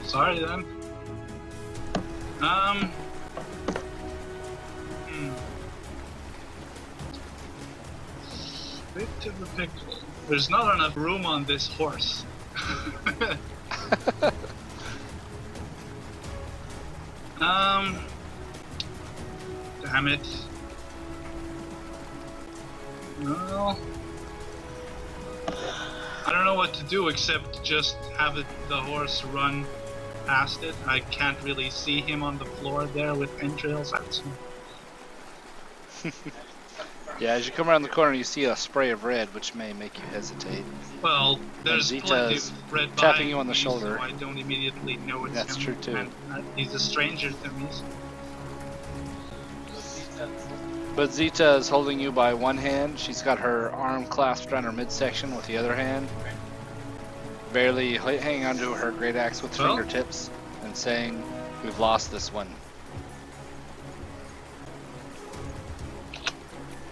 Sorry then. Bit of a pickle. There's not enough room on this horse. Damn it. No. I don't know what to do except just have the horse run past it. I can't really see him on the floor there with entrails. Yeah, as you come around the corner, you see a spray of red, which may make you hesitate. Well, there's Zeta plenty is of red tapping behind you on the me, shoulder. So I don't immediately know it's That's him. true, too. And he's a stranger to me. But Zeta is holding you by one hand. She's got her arm clasped around her midsection with the other hand, barely hanging onto her great axe with Well? fingertips, and saying, "We've lost this one."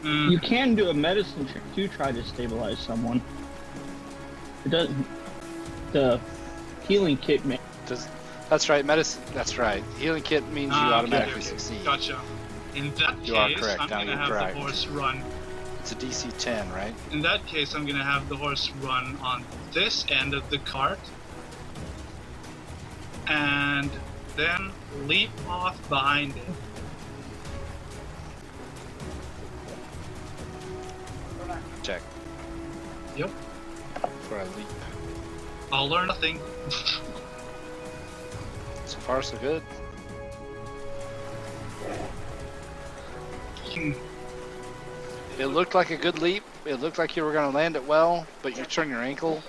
You can do a medicine check to try to stabilize someone. It doesn't. The healing kit may. That's right, medicine. That's right. Healing kit means you automatically succeed. Gotcha. In that You are case, correct. I'm Now gonna you're have correct. the horse run. It's a DC 10, right? In that case, I'm gonna have the horse run on this end of the cart, and then leap off behind it. Check Yep. for a leap. I'll learn nothing. So far, so good. It looked like a good leap. It looked like you were going to land it well, but you turn your ankle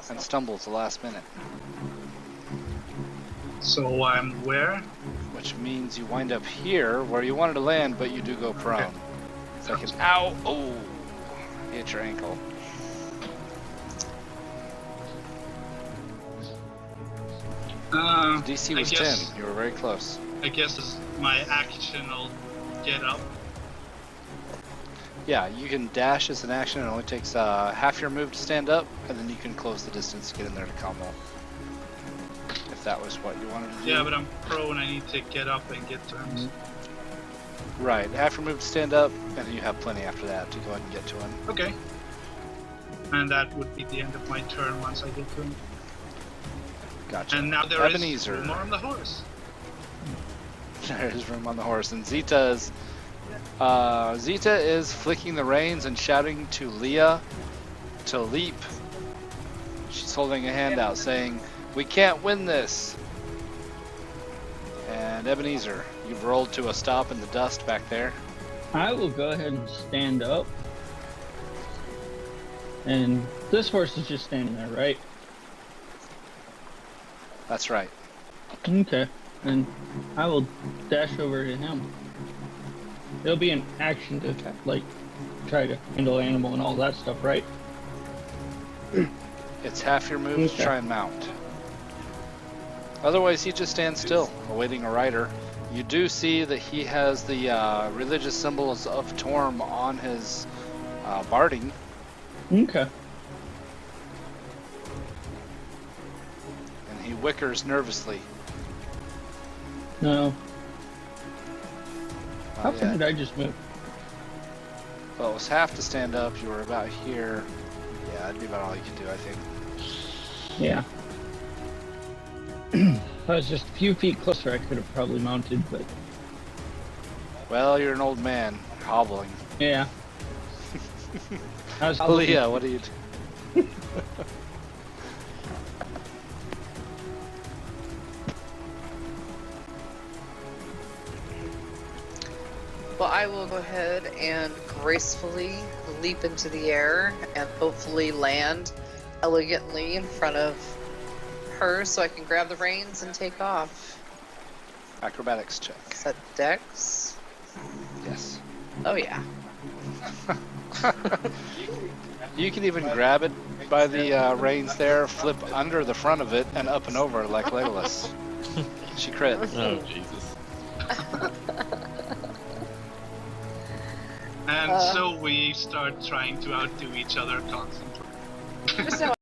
and stumble at the last minute, So I'm where? which means you wind up here where you wanted to land, but you do go prone. It's like an ow, oh, hit your ankle. DC I was guess, 10. You were very close. I guess as my action will get up. Yeah, you can dash as an action. It only takes half your move to stand up, and then you can close the distance to get in there to combo. If that was what you wanted to do. Yeah, but I'm prone. I need to get up and get to him. Right, half your move to stand up, and then you have plenty after that to go ahead and get to him. Okay. And that would be the end of my turn once I get to him. Gotcha. And now there is Ebenezer. more on the horse. There is room on the horse, and Zeta is flicking the reins and shouting to Leah to leap. She's holding a hand out saying, "We can't win this." And Ebenezer, you've rolled to a stop in the dust back there. I will go ahead and stand up. And this horse is just standing there, right? That's right. Okay. And I will dash over to him. There'll be an action to like try to handle animal and all that stuff, right? It's half your move to try and mount. Otherwise, he just stands still, awaiting a rider. You do see that he has the religious symbols of Torm on his barding. Okay. And he wickers nervously. No. How Not far yet. did I just move? Well, it was half to stand up. You were about here. Yeah, that'd be about all you could do, I think. Yeah. If I was just a few feet closer, I could have probably mounted, but Well, you're an old man, hobbling. yeah. I was Leah, what do you do? Well, I will go ahead and gracefully leap into the air and hopefully land elegantly in front of her so I can grab the reins and take off. Acrobatics check. Is that Dex? Yes. Oh, yeah. You can even grab it by the reins there, flip under the front of it, and up and over like Legolas. She crit. Oh, Jesus. And so we start trying to outdo each other constantly. Just now